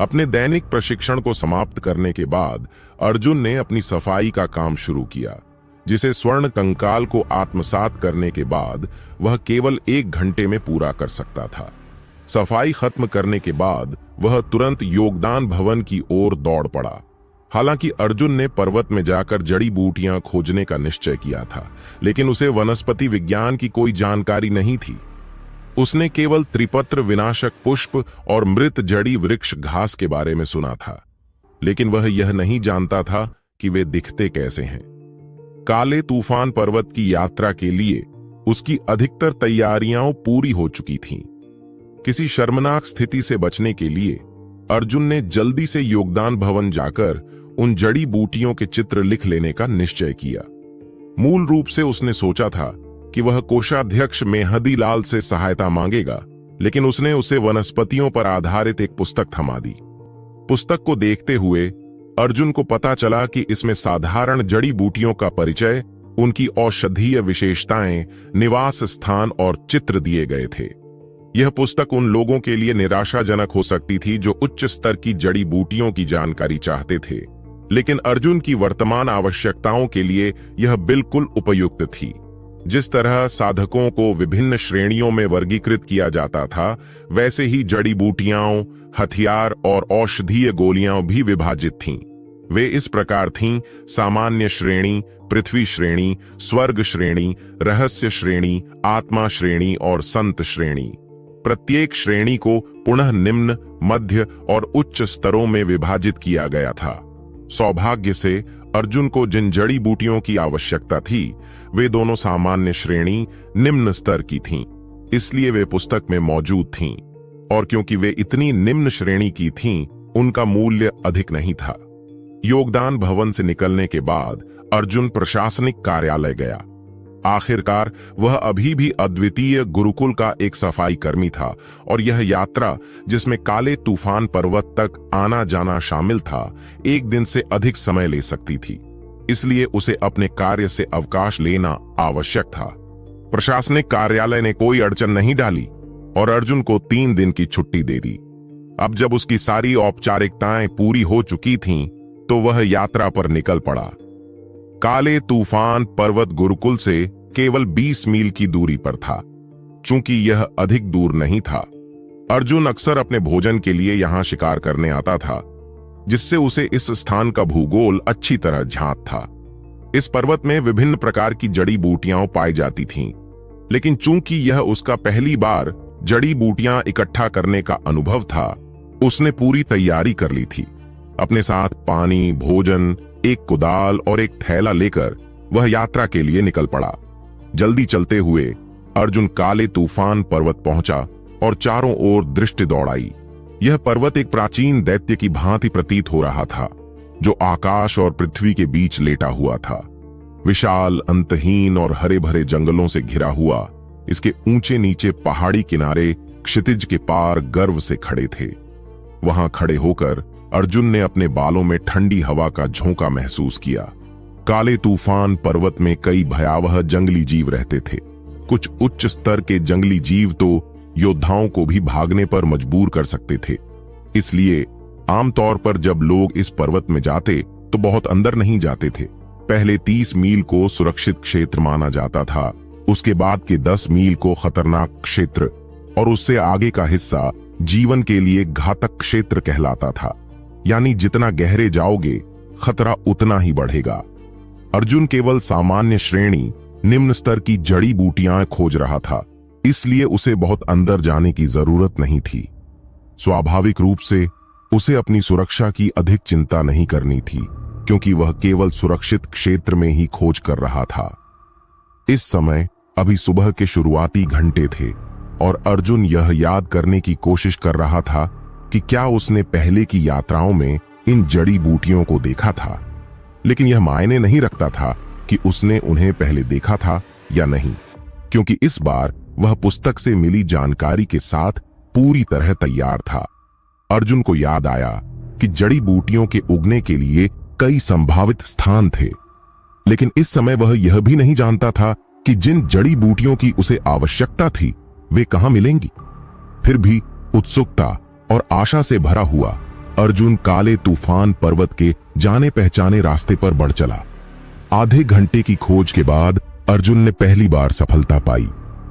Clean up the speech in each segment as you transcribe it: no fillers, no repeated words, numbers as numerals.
अपने दैनिक प्रशिक्षण को समाप्त करने के बाद अर्जुन ने अपनी सफाई का काम शुरू किया, जिसे स्वर्ण कंकाल को आत्मसात करने के बाद वह केवल 1 घंटे में पूरा कर सकता था। सफाई खत्म करने के बाद वह तुरंत योगदान भवन की ओर दौड़ पड़ा। हालांकि अर्जुन ने पर्वत में जाकर जड़ी बूटियां खोजने का निश्चय किया था, लेकिन उसे वनस्पति विज्ञान की कोई जानकारी नहीं थी। उसने केवल त्रिपत्र विनाशक पुष्प और मृत जड़ी वृक्ष घास के बारे में सुना था, लेकिन वह यह नहीं जानता था कि वे दिखते कैसे हैं। काले तूफान पर्वत की यात्रा के लिए उसकी अधिकतर तैयारियां पूरी हो चुकी थीं। किसी शर्मनाक स्थिति से बचने के लिए अर्जुन ने जल्दी से योगदान भवन जाकर उन जड़ी बूटियों के चित्र लिख लेने का निश्चय किया। मूल रूप से उसने सोचा था कि वह कोषाध्यक्ष मेहदी लाल से सहायता मांगेगा, लेकिन उसने उसे वनस्पतियों पर आधारित एक पुस्तक थमा दी। पुस्तक को देखते हुए अर्जुन को पता चला कि इसमें साधारण जड़ी बूटियों का परिचय, उनकी औषधीय विशेषताएं, निवास स्थान और चित्र दिए गए थे। यह पुस्तक उन लोगों के लिए निराशाजनक हो सकती थी जो उच्च स्तर की जड़ी बूटियों की जानकारी चाहते थे, लेकिन अर्जुन की वर्तमान आवश्यकताओं के लिए यह बिल्कुल उपयुक्त थी। जिस तरह साधकों को विभिन्न श्रेणियों में वर्गीकृत किया जाता था, वैसे ही जड़ी बूटियां, हथियार और औषधीय गोलियां भी विभाजित थीं। वे इस प्रकार थीं: सामान्य श्रेणी, पृथ्वी श्रेणी, स्वर्ग श्रेणी, रहस्य श्रेणी, आत्मा श्रेणी और संत श्रेणी। प्रत्येक श्रेणी को पुनः निम्न, मध्य और उच्च स्तरों में विभाजित किया गया था। सौभाग्य से अर्जुन को जिन जड़ी बूटियों की आवश्यकता थी, वे दोनों सामान्य श्रेणी, निम्न स्तर की थीं, इसलिए वे पुस्तक में मौजूद थीं। और क्योंकि वे इतनी निम्न श्रेणी की थीं, उनका मूल्य अधिक नहीं था। योगदान भवन से निकलने के बाद अर्जुन प्रशासनिक कार्यालय गया। आखिरकार वह अभी भी अद्वितीय गुरुकुल का एक सफाई कर्मी था, और यह यात्रा, जिसमें काले तूफान पर्वत तक आना जाना शामिल था, 1 दिन से अधिक समय ले सकती थी। इसलिए उसे अपने कार्य से अवकाश लेना आवश्यक था। प्रशासनिक कार्यालय ने कोई अड़चन नहीं डाली और अर्जुन को 3 दिन की छुट्टी दे दी। अब जब उसकी सारी औपचारिकताएं पूरी हो चुकी थीं, तो वह यात्रा पर निकल पड़ा। काले तूफान पर्वत गुरुकुल से केवल 20 मील की दूरी पर था। चूंकि यह अधिक दूर नहीं था, अर्जुन अक्सर अपने भोजन के लिए यहां शिकार करने आता था, जिससे उसे इस स्थान का भूगोल अच्छी तरह ज्ञात था। इस पर्वत में विभिन्न प्रकार की जड़ी बूटियां पाई जाती थीं, लेकिन चूंकि यह उसका पहली बार जड़ी बूटियां इकट्ठा करने का अनुभव था, उसने पूरी तैयारी कर ली थी। अपने साथ पानी, भोजन, एक कुदाल और एक थैला लेकर वह यात्रा के लिए निकल पड़ा। जल्दी चलते हुए अर्जुन काले तूफान पर्वत पहुंचा और चारों ओर दृष्टि दौड़ाई। यह पर्वत एक प्राचीन दैत्य की भांति प्रतीत हो रहा था, जो आकाश और पृथ्वी के बीच लेटा हुआ था। विशाल, अंतहीन और हरे भरे जंगलों से घिरा हुआ, इसके ऊंचे नीचे पहाड़ी किनारे क्षितिज के पार गर्व से खड़े थे। वहां खड़े होकर अर्जुन ने अपने बालों में ठंडी हवा का झोंका महसूस किया। काले तूफान पर्वत में कई भयावह जंगली जीव रहते थे। कुछ उच्च स्तर के जंगली जीव तो योद्धाओं को भी भागने पर मजबूर कर सकते थे। इसलिए आमतौर पर जब लोग इस पर्वत में जाते तो बहुत अंदर नहीं जाते थे। पहले 30 मील को सुरक्षित क्षेत्र माना जाता था, उसके बाद के 10 मील को खतरनाक क्षेत्र और उससे आगे का हिस्सा जीवन के लिए घातक क्षेत्र कहलाता था। यानी जितना गहरे जाओगे, खतरा उतना ही बढ़ेगा। अर्जुन केवल सामान्य श्रेणी, निम्न स्तर की जड़ी बूटियां खोज रहा था, इसलिए उसे बहुत अंदर जाने की जरूरत नहीं थी। स्वाभाविक रूप से उसे अपनी सुरक्षा की अधिक चिंता नहीं करनी थी, क्योंकि वह केवल सुरक्षित क्षेत्र में ही खोज कर रहा था। इस समय अभी सुबह के शुरुआती घंटे थे और अर्जुन यह याद करने की कोशिश कर रहा था कि क्या उसने पहले की यात्राओं में इन जड़ी बूटियों को देखा था। लेकिन यह मायने नहीं रखता था कि उसने उन्हें पहले देखा था या नहीं, क्योंकि इस बार वह पुस्तक से मिली जानकारी के साथ पूरी तरह तैयार था। अर्जुन को याद आया कि जड़ी बूटियों के उगने के लिए कई संभावित स्थान थे, लेकिन इस समय वह यह भी नहीं जानता था कि जिन जड़ी बूटियों की उसे आवश्यकता थी वे कहां मिलेंगी। फिर भी उत्सुकता और आशा से भरा हुआ अर्जुन काले तूफान पर्वत के जाने पहचाने रास्ते पर बढ़ चला। आधे घंटे की खोज के बाद अर्जुन ने पहली बार सफलता पाई।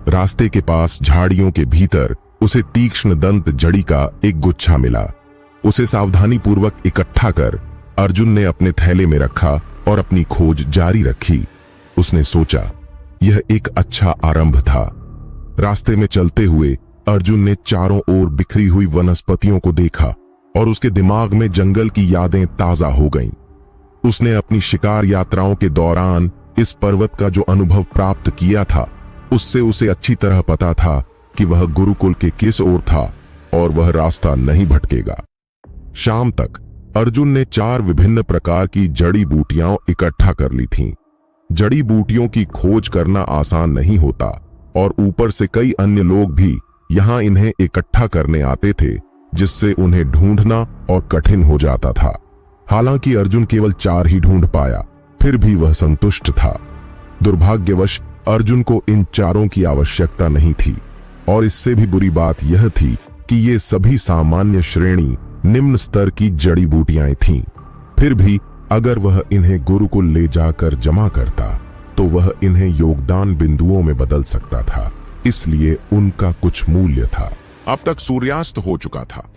रास्ते के पास झाड़ियों के भीतर उसे तीक्ष्ण दंत जड़ी का एक गुच्छा मिला। उसे सावधानी पूर्वक इकट्ठा कर अर्जुन ने अपने थैले में रखा और अपनी खोज जारी रखी। उसने सोचा यह एक अच्छा आरंभ था। रास्ते में चलते हुए अर्जुन ने चारों ओर बिखरी हुई वनस्पतियों को देखा और उसके दिमाग में जंगल की यादें ताजा हो गईं। उसने अपनी शिकार यात्राओं के दौरान इस पर्वत का जो अनुभव प्राप्त किया था, उससे उसे अच्छी तरह पता था कि वह गुरुकुल के किस ओर था और वह रास्ता नहीं भटकेगा। शाम तक अर्जुन ने 4 विभिन्न प्रकार की जड़ी बूटियां इकट्ठा कर ली थीं। जड़ी बूटियों की खोज करना आसान नहीं होता और ऊपर से कई अन्य लोग भी यहां इन्हें इकट्ठा करने आते थे, जिससे उन्हें ढूंढना और कठिन हो जाता था। हालांकि अर्जुन केवल 4 ही ढूंढ पाया, फिर भी वह संतुष्ट था। दुर्भाग्यवश अर्जुन को इन चारों की आवश्यकता नहीं थी और इससे भी बुरी बात यह थी कि ये सभी सामान्य श्रेणी निम्न स्तर की जड़ी बूटियां थीं। फिर भी अगर वह इन्हें गुरुकुल ले जाकर जमा करता तो वह इन्हें योगदान बिंदुओं में बदल सकता था, इसलिए उनका कुछ मूल्य था। अब तक सूर्यास्त हो चुका था।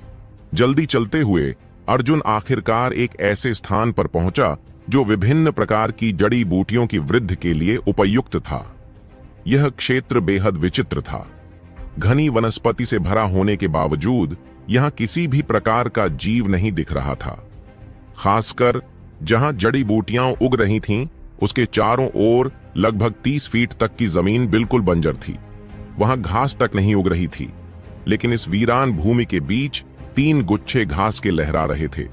जल्दी चलते हुए अर्जुन आखिरकार एक ऐसे स्थान पर पहुंचा जो विभिन्न प्रकार की जड़ी बूटियों की वृद्धि के लिए उपयुक्त था। यह क्षेत्र बेहद विचित्र था। घनी वनस्पति से भरा होने के बावजूद यहां किसी भी प्रकार का जीव नहीं दिख रहा था। खासकर जहां जड़ी बूटियां उग रही थीं, उसके चारों ओर लगभग 30 फीट तक की जमीन बिल्कुल बंजर थी। वहां घास तक नहीं उग रही थी, लेकिन इस वीरान भूमि के बीच 3 गुच्छे घास के लहरा रहे थे।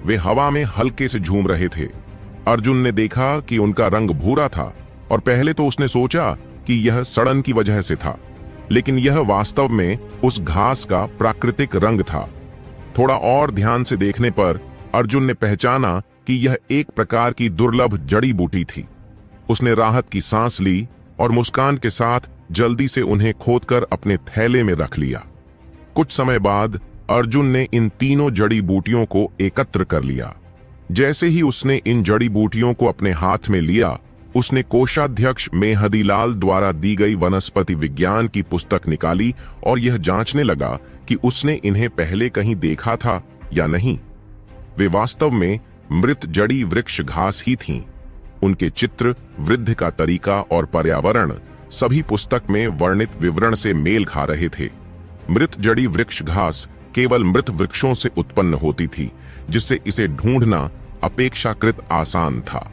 वे हवा में हल्के से झूम रहे थे। अर्जुन ने देखा कि उनका रंग भूरा था और पहले तो उसने सोचा कि यह सड़न की वजह से था, लेकिन यह वास्तव में उस घास का प्राकृतिक रंग था। थोड़ा और ध्यान से देखने पर अर्जुन ने पहचाना कि यह एक प्रकार की दुर्लभ जड़ी बूटी थी। उसने राहत की सांस ली और मुस्कान के साथ जल्दी से उन्हें खोदकर अपने थैले में रख लिया। कुछ समय बाद अर्जुन ने इन तीनों जड़ी बूटियों को एकत्र कर लिया। जैसे ही उसने इन जड़ी बूटियों को अपने हाथ में लिया, उसने कोषाध्यक्ष मेहदीलाल द्वारा दी गई वनस्पति विज्ञान की पुस्तक निकाली और यह जांचने लगा कि उसने इन्हें पहले कहीं देखा था या नहीं। वे वास्तव में मृत जड़ी वृक्ष घास ही थीं। उनके चित्र, वृद्धि का तरीका और पर्यावरण सभी पुस्तक में वर्णित विवरण से मेल खा रहे थे। मृत जड़ी वृक्ष घास केवल मृत वृक्षों से उत्पन्न होती थी, जिससे इसे ढूंढना अपेक्षाकृत आसान था।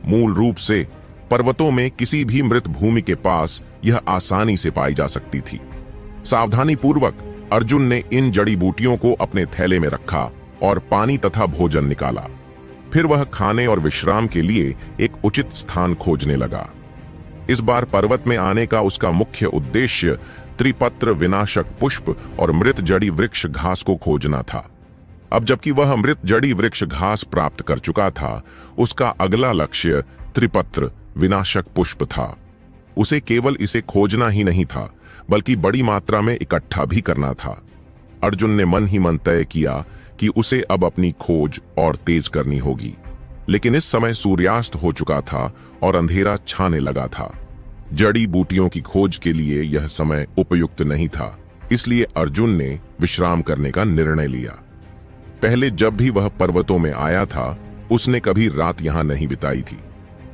मूल रूप से पर्वतों में किसी भी मृत भूमि के पास यह आसानी से पाई जा सकती थी। सावधानी पूर्वक अर्जुन ने इन जड़ी बूटियों को अपने थैले में रखा और पानी तथा भोजन निकाला। फिर वह खाने और विश्राम के लिए एक उचित स्थान खोजने लगा। इस बार पर्वत में आने का उसका मुख्य उद्देश्य त्रिपत्र, विनाशक पुष्प और मृत जड़ी वृक्ष घास को खोजना था। अब जबकि वह मृत जड़ी वृक्ष घास प्राप्त कर चुका था, उसका अगला लक्ष्य त्रिपत्र, विनाशक पुष्प था। उसे केवल इसे खोजना ही नहीं था, बल्कि बड़ी मात्रा में इकट्ठा भी करना था। अर्जुन ने मन ही मन तय किया कि उसे अब अपनी खोज और तेज करनी होगी। लेकिन इस समय सूर्यास्त हो चुका था और अंधेरा छाने लगा था। जड़ी बूटियों की खोज के लिए यह समय उपयुक्त नहीं था, इसलिए अर्जुन ने विश्राम करने का निर्णय लिया। पहले जब भी वह पर्वतों में आया था, उसने कभी रात यहां नहीं बिताई थी।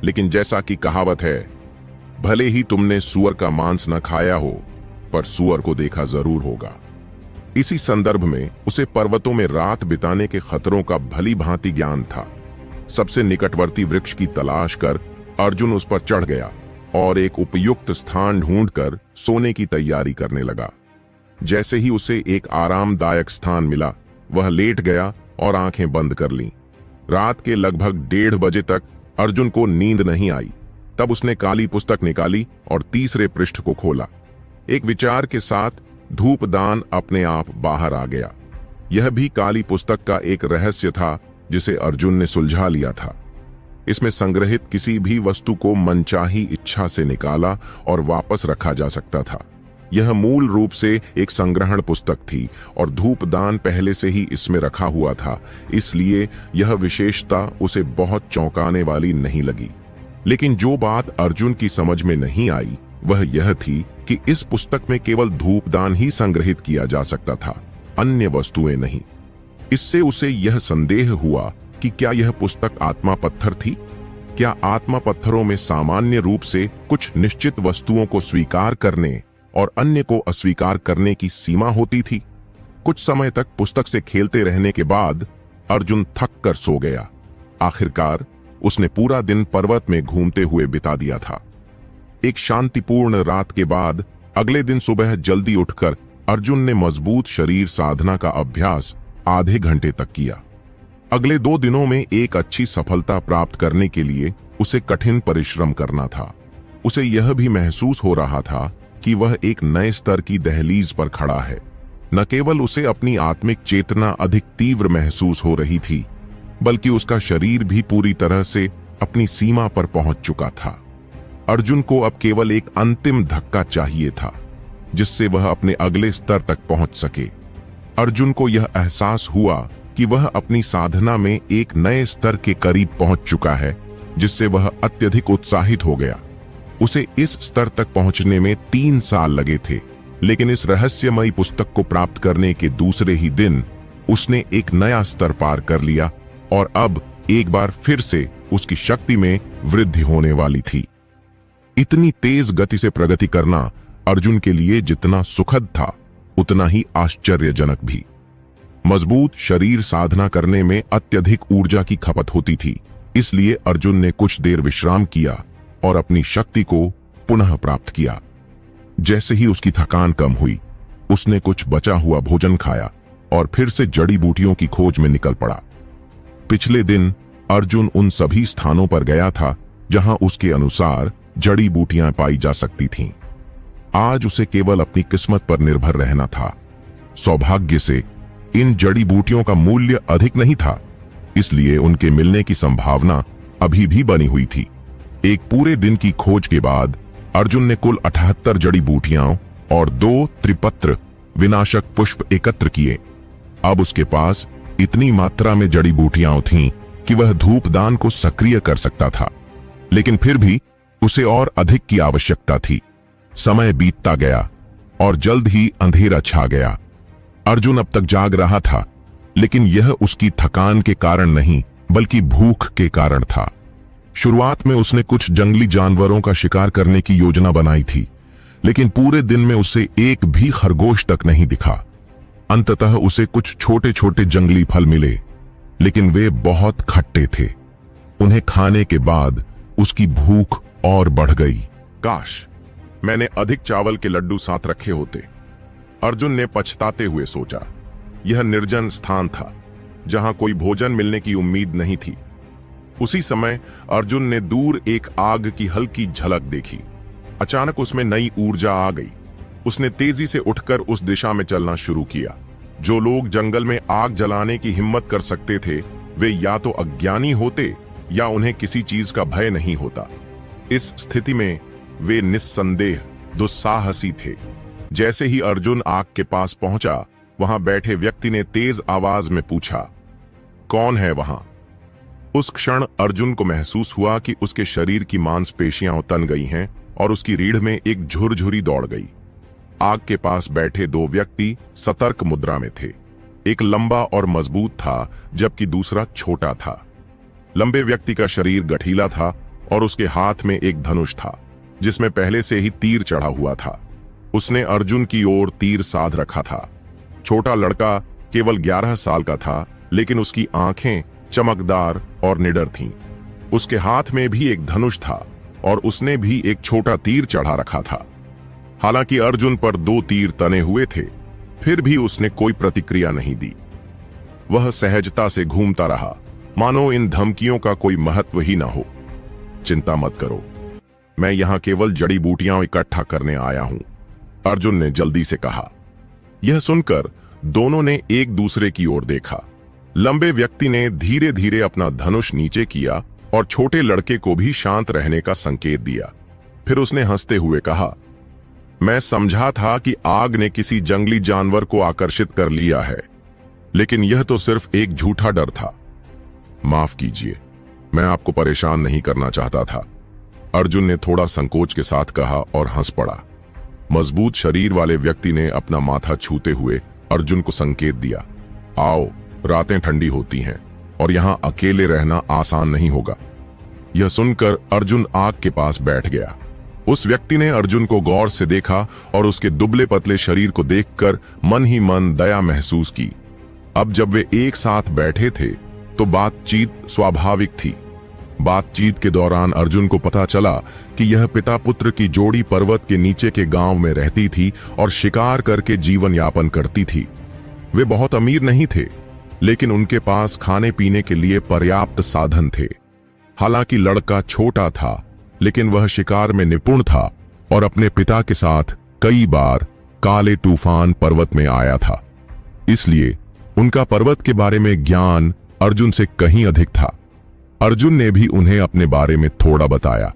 लेकिन जैसा कि कहावत है, भले ही तुमने सुअर का मांस न खाया हो, पर सुअर को देखा जरूर होगा। इसी संदर्भ में उसे पर्वतों में रात बिताने के खतरों का भली भांति ज्ञान था। सबसे निकटवर्ती वृक्ष की तलाश कर अर्जुन उस पर चढ़ गया और एक उपयुक्त स्थान ढूंढकर सोने की तैयारी करने लगा। जैसे ही उसे एक आरामदायक स्थान मिला, वह लेट गया और आंखें बंद कर लीं। रात के लगभग 1:30 बजे तक अर्जुन को नींद नहीं आई। तब उसने काली पुस्तक निकाली और तीसरे पृष्ठ को खोला। एक विचार के साथ धूपदान अपने आप बाहर आ गया। यह भी काली पुस्तक का एक रहस्य था जिसे अर्जुन ने सुलझा लिया था। इसमें संग्रहित किसी भी वस्तु को मनचाही इच्छा से निकाला और वापस रखा जा सकता था। यह मूल रूप से एक संग्रहण पुस्तक थी और धूपदान पहले से ही इसमें रखा हुआ था, इसलिए यह विशेषता उसे बहुत चौंकाने वाली नहीं लगी। लेकिन जो बात अर्जुन की समझ में नहीं आई वह यह थी कि इस पुस्तक में केवल धूपदान ही संग्रहित किया जा सकता था, अन्य वस्तुएं नहीं। इससे उसे यह संदेह हुआ कि क्या यह पुस्तक आत्मा पत्थर थी? क्या आत्मा पत्थरों में सामान्य रूप से कुछ निश्चित वस्तुओं को स्वीकार करने और अन्य को अस्वीकार करने की सीमा होती थी? कुछ समय तक पुस्तक से खेलते रहने के बाद अर्जुन थक कर सो गया। आखिरकार उसने पूरा दिन पर्वत में घूमते हुए बिता दिया था। एक शांतिपूर्ण रात के बाद अगले दिन सुबह जल्दी उठकर अर्जुन ने मजबूत शरीर साधना का अभ्यास आधे घंटे तक किया। अगले 2 दिनों में एक अच्छी सफलता प्राप्त करने के लिए उसे कठिन परिश्रम करना था। उसे यह भी महसूस हो रहा था कि वह एक नए स्तर की दहलीज पर खड़ा है। न केवल उसे अपनी आत्मिक चेतना अधिक तीव्र महसूस हो रही थी, बल्कि उसका शरीर भी पूरी तरह से अपनी सीमा पर पहुंच चुका था। अर्जुन को अब केवल एक अंतिम धक्का चाहिए था, जिससे वह अपने अगले स्तर तक पहुंच सके। अर्जुन को यह एहसास हुआ कि वह अपनी साधना में एक नए स्तर के करीब पहुंच चुका है, जिससे वह अत्यधिक उत्साहित हो गया। उसे इस स्तर तक पहुंचने में 3 साल लगे थे, लेकिन इस रहस्यमयी पुस्तक को प्राप्त करने के दूसरे ही दिन उसने एक नया स्तर पार कर लिया और अब एक बार फिर से उसकी शक्ति में वृद्धि होने वाली थी। इतनी तेज गति से प्रगति करना अर्जुन के लिए जितना सुखद था, उतना ही आश्चर्यजनक भी। मजबूत शरीर साधना करने में अत्यधिक ऊर्जा की खपत होती थी, इसलिए अर्जुन ने कुछ देर विश्राम किया और अपनी शक्ति को पुनः प्राप्त किया। जैसे ही उसकी थकान कम हुई, उसने कुछ बचा हुआ भोजन खाया और फिर से जड़ी बूटियों की खोज में निकल पड़ा। पिछले दिन अर्जुन उन सभी स्थानों पर गया था जहां उसके अनुसार जड़ी बूटियां पाई जा सकती थीं। आज उसे केवल अपनी किस्मत पर निर्भर रहना था। सौभाग्य से इन जड़ी बूटियों का मूल्य अधिक नहीं था, इसलिए उनके मिलने की संभावना अभी भी बनी हुई थी। एक पूरे दिन की खोज के बाद अर्जुन ने कुल 78 जड़ी बूटियां और 2 त्रिपत्र विनाशक पुष्प एकत्र किए। अब उसके पास इतनी मात्रा में जड़ी बूटियां थीं कि वह धूपदान को सक्रिय कर सकता था, लेकिन फिर भी उसे और अधिक की आवश्यकता थी। समय बीतता गया और जल्द ही अंधेरा छा गया। अर्जुन अब तक जाग रहा था, लेकिन यह उसकी थकान के कारण नहीं, बल्कि भूख के कारण था। शुरुआत में उसने कुछ जंगली जानवरों का शिकार करने की योजना बनाई थी, लेकिन पूरे दिन में उसे एक भी खरगोश तक नहीं दिखा। अंततः उसे कुछ छोटे छोटे जंगली फल मिले, लेकिन वे बहुत खट्टे थे। उन्हें खाने के बाद उसकी भूख और बढ़ गई। काश मैंने अधिक चावल के लड्डू साथ रखे होते, अर्जुन ने पछताते हुए सोचा। यह निर्जन स्थान था जहां कोई भोजन मिलने की उम्मीद नहीं थी। उसी समय अर्जुन ने दूर एक आग की हल्की झलक देखी। अचानक उसमें नई ऊर्जा आ गई। उसने तेजी से उठकर उस दिशा में चलना शुरू किया। जो लोग जंगल में आग जलाने की हिम्मत कर सकते थे, वे या तो अज्ञानी होते या उन्हें किसी चीज का भय नहीं होता। इस स्थिति में वे निस्संदेह दुस्साहसी थे। जैसे ही अर्जुन आग के पास पहुंचा, वहां बैठे व्यक्ति ने तेज आवाज में पूछा, कौन है वहां? उस क्षण अर्जुन को महसूस हुआ कि उसके शरीर की मांसपेशियां तन गई हैं और उसकी रीढ़ में एक झुरझुरी दौड़ गई। आग के पास बैठे 2 व्यक्ति सतर्क मुद्रा में थे। एक लंबा और मजबूत था, जबकि दूसरा छोटा था। लंबे व्यक्ति का शरीर गठीला था और उसके हाथ में एक धनुष था, जिसमें पहले से ही तीर चढ़ा हुआ था। उसने अर्जुन की ओर तीर साध रखा था। छोटा लड़का केवल 11 साल का था, लेकिन उसकी आंखें चमकदार और निडर थीं। उसके हाथ में भी एक धनुष था और उसने भी एक छोटा तीर चढ़ा रखा था। हालांकि अर्जुन पर 2 तीर तने हुए थे, फिर भी उसने कोई प्रतिक्रिया नहीं दी। वह सहजता से घूमता रहा, मानो इन धमकियों का कोई महत्व ही ना हो। चिंता मत करो, मैं यहां केवल जड़ी बूटियां इकट्ठा करने आया हूं, अर्जुन ने जल्दी से कहा। यह सुनकर दोनों ने एक दूसरे की ओर देखा। लंबे व्यक्ति ने धीरे धीरे अपना धनुष नीचे किया और छोटे लड़के को भी शांत रहने का संकेत दिया। फिर उसने हंसते हुए कहा, मैं समझा था कि आग ने किसी जंगली जानवर को आकर्षित कर लिया है, लेकिन यह तो सिर्फ एक झूठा डर था। माफ कीजिए, मैं आपको परेशान नहीं करना चाहता था, अर्जुन ने थोड़ा संकोच के साथ कहा और हंस पड़ा। मजबूत शरीर वाले व्यक्ति ने अपना माथा छूते हुए अर्जुन को संकेत दिया, आओ, रातें ठंडी होती हैं और यहां अकेले रहना आसान नहीं होगा। यह सुनकर अर्जुन आग के पास बैठ गया। उस व्यक्ति ने अर्जुन को गौर से देखा और उसके दुबले पतले शरीर को देखकर मन ही मन दया महसूस की। अब जब वे एक साथ बैठे थे तो बातचीत स्वाभाविक थी। बातचीत के दौरान अर्जुन को पता चला कि यह पिता पुत्र की जोड़ी पर्वत के नीचे के गांव में रहती थी और शिकार करके जीवन यापन करती थी। वे बहुत अमीर नहीं थे, लेकिन उनके पास खाने पीने के लिए पर्याप्त साधन थे। हालांकि लड़का छोटा था, लेकिन वह शिकार में निपुण था और अपने पिता के साथ कई बार काले तूफान पर्वत में आया था। इसलिए उनका पर्वत के बारे में ज्ञान अर्जुन से कहीं अधिक था। अर्जुन ने भी उन्हें अपने बारे में थोड़ा बताया।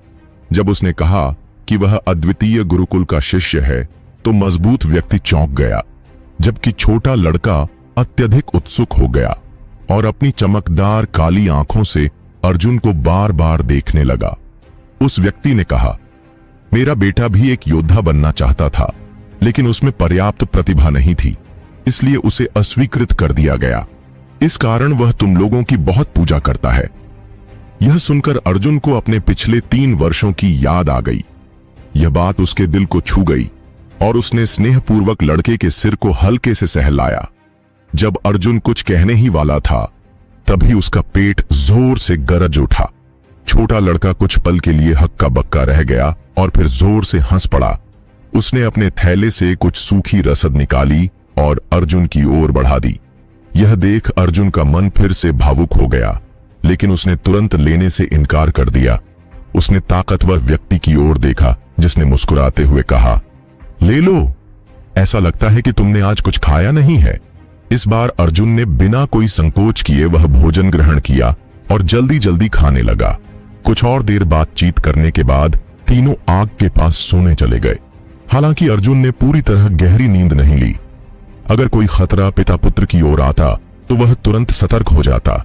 जब उसने कहा कि वह अद्वितीय गुरुकुल का शिष्य है, तो मजबूत व्यक्ति चौंक गया, जबकि छोटा लड़का अत्यधिक उत्सुक हो गया और अपनी चमकदार काली आंखों से अर्जुन को बार बार देखने लगा। उस व्यक्ति ने कहा, मेरा बेटा भी एक योद्धा बनना चाहता था, लेकिन उसमें पर्याप्त प्रतिभा नहीं थी, इसलिए उसे अस्वीकृत कर दिया गया। इस कारण वह तुम लोगों की बहुत पूजा करता है। यह सुनकर अर्जुन को अपने पिछले 3 वर्षों की याद आ गई। यह बात उसके दिल को छू गई और उसने स्नेहपूर्वक लड़के के सिर को हल्के से सहलाया। जब अर्जुन कुछ कहने ही वाला था, तभी उसका पेट जोर से गरज उठा। छोटा लड़का कुछ पल के लिए हक्का बक्का रह गया और फिर जोर से हंस पड़ा। उसने अपने थैले से कुछ सूखी रसद निकाली और अर्जुन की ओर बढ़ा दी। यह देख अर्जुन का मन फिर से भावुक हो गया, लेकिन उसने तुरंत लेने से इनकार कर दिया। उसने ताकतवर व्यक्ति की ओर देखा, जिसने मुस्कुराते हुए कहा, ले लो, ऐसा लगता है कि तुमने आज कुछ खाया नहीं है। इस बार अर्जुन ने बिना कोई संकोच किए वह भोजन ग्रहण किया और जल्दी जल्दी खाने लगा। कुछ और देर बातचीत करने के बाद तीनों आग के पास सोने चले गए। हालांकि अर्जुन ने पूरी तरह गहरी नींद नहीं ली। अगर कोई खतरा पिता पुत्र की ओर आता तो वह तुरंत सतर्क हो जाता।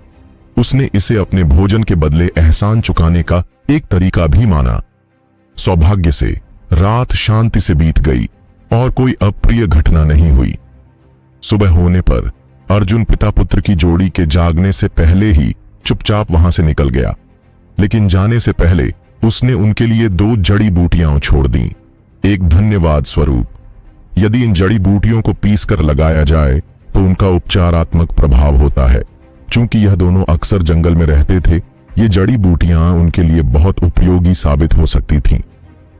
उसने इसे अपने भोजन के बदले एहसान चुकाने का एक तरीका भी माना। सौभाग्य से रात शांति से बीत गई और कोई अप्रिय घटना नहीं हुई। सुबह होने पर अर्जुन पिता पुत्र की जोड़ी के जागने से पहले ही चुपचाप वहां से निकल गया, लेकिन जाने से पहले उसने उनके लिए 2 जड़ी बूटियां छोड़ दी, एक धन्यवाद स्वरूप। यदि इन जड़ी बूटियों को पीसकर लगाया जाए तो उनका उपचारात्मक प्रभाव होता है। चूंकि यह दोनों अक्सर जंगल में रहते थे, ये जड़ी बूटियां उनके लिए बहुत उपयोगी साबित हो सकती थीं।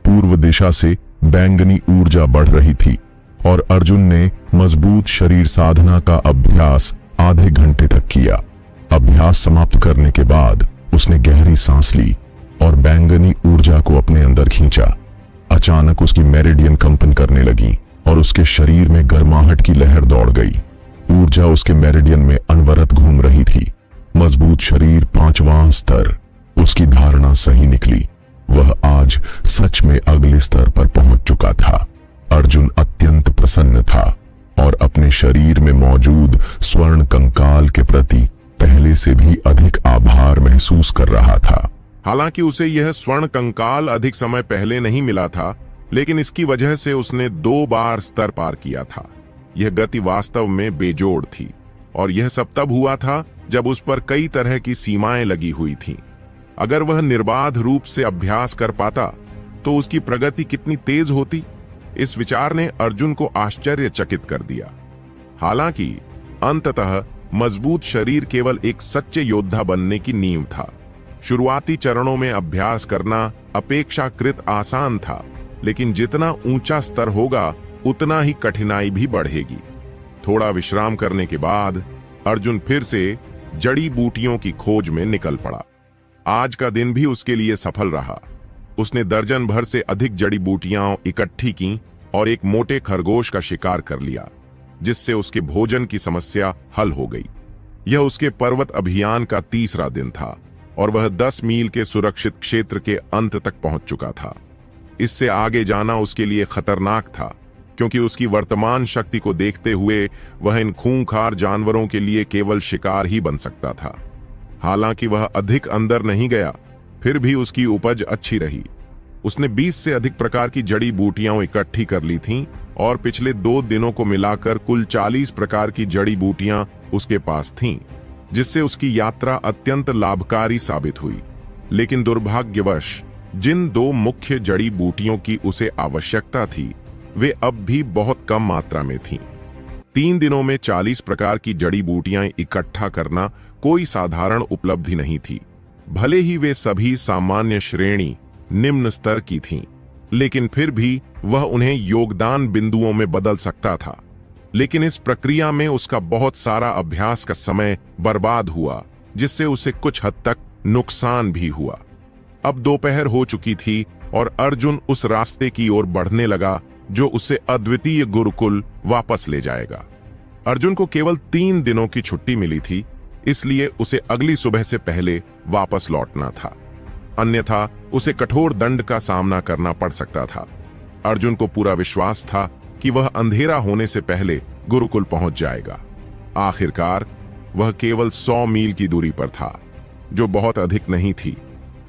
पूर्व दिशा से बैंगनी ऊर्जा बढ़ रही थी और अर्जुन ने मजबूत शरीर साधना का अभ्यास आधे घंटे तक किया। अभ्यास समाप्त करने के बाद उसने गहरी सांस ली और बैंगनी ऊर्जा को अपने अंदर खींचा। अचानक उसकी मेरिडियन कंपन करने लगी और उसके शरीर में गर्माहट की लहर दौड़ गई। ऊर्जा उसके मेरिडियन में अनवरत घूम रही थी। मजबूत शरीर 5वां स्तर। उसकी धारणा सही निकली। वह आज सच में अगले स्तर पर पहुंच चुका था। अर्जुन अत्यंत प्रसन्न था और अपने शरीर में मौजूद स्वर्ण कंकाल के प्रति पहले से भी अधिक आभार महसूस कर रहा था। हालांकि उसे यह स्वर्ण कंकाल अधिक समय पहले नहीं मिला था, लेकिन इसकी वजह से उसने 2 बार स्तर पार किया था। यह गति वास्तव में बेजोड़ थी और यह सब तब हुआ था जब उस पर कई तरह की सीमाएं लगी हुई थीं। अगर वह निर्बाध रूप से अभ्यास कर पाता तो उसकी प्रगति कितनी तेज होती। इस विचार ने अर्जुन को आश्चर्यचकित कर दिया। हालांकि अंततः मजबूत शरीर केवल एक सच्चे योद्धा बनने की नींव था। शुरुआती चरणों में अभ्यास करना अपेक्षाकृत आसान था, लेकिन जितना ऊंचा स्तर होगा उतना ही कठिनाई भी बढ़ेगी। थोड़ा विश्राम करने के बाद अर्जुन फिर से जड़ी बूटियों की खोज में निकल पड़ा। आज का दिन भी उसके लिए सफल रहा। उसने दर्जन भर से अधिक जड़ी बूटियां इकट्ठी की और एक मोटे खरगोश का शिकार कर लिया, जिससे उसके भोजन की समस्या हल हो गई। यह उसके पर्वत अभियान का 3रा दिन था और वह 10 मील के सुरक्षित क्षेत्र के अंत तक पहुंच चुका था। इससे आगे जाना उसके लिए खतरनाक था, क्योंकि उसकी वर्तमान शक्ति को देखते हुए वह इन खूंखार जानवरों के लिए केवल शिकार ही बन सकता था। हालांकि वह अधिक अंदर नहीं गया, फिर भी उसकी उपज अच्छी रही। उसने 20 से अधिक प्रकार की जड़ी बूटियां इकट्ठी कर ली थीं और पिछले 2 दिनों को मिलाकर कुल 40 प्रकार की जड़ी बूटियां उसके पास थीं, जिससे उसकी यात्रा अत्यंत लाभकारी साबित हुई। लेकिन दुर्भाग्यवश जिन 2 मुख्य जड़ी बूटियों की उसे आवश्यकता थी, वे अब भी बहुत कम मात्रा में थीं। 3 दिनों में 40 प्रकार की जड़ी बूटियां इकट्ठा करना कोई साधारण उपलब्धि नहीं थी। भले ही वे सभी सामान्य श्रेणी निम्न स्तर की थीं, लेकिन फिर भी वह उन्हें योगदान बिंदुओं में बदल सकता था। लेकिन इस प्रक्रिया में उसका बहुत सारा अभ्यास का समय बर्बाद हुआ, जिससे उसे कुछ हद तक नुकसान भी हुआ। अब दोपहर हो चुकी थी और अर्जुन उस रास्ते की ओर बढ़ने लगा जो उसे अद्वितीय गुरुकुल वापस ले जाएगा। अर्जुन को केवल 3 दिनों की छुट्टी मिली थी, इसलिए उसे अगली सुबह से पहले वापस लौटना था, अन्यथा उसे कठोर दंड का सामना करना पड़ सकता था। अर्जुन को पूरा विश्वास था कि वह अंधेरा होने से पहले गुरुकुल पहुंच जाएगा। आखिरकार वह केवल 100 मील की दूरी पर था, जो बहुत अधिक नहीं थी।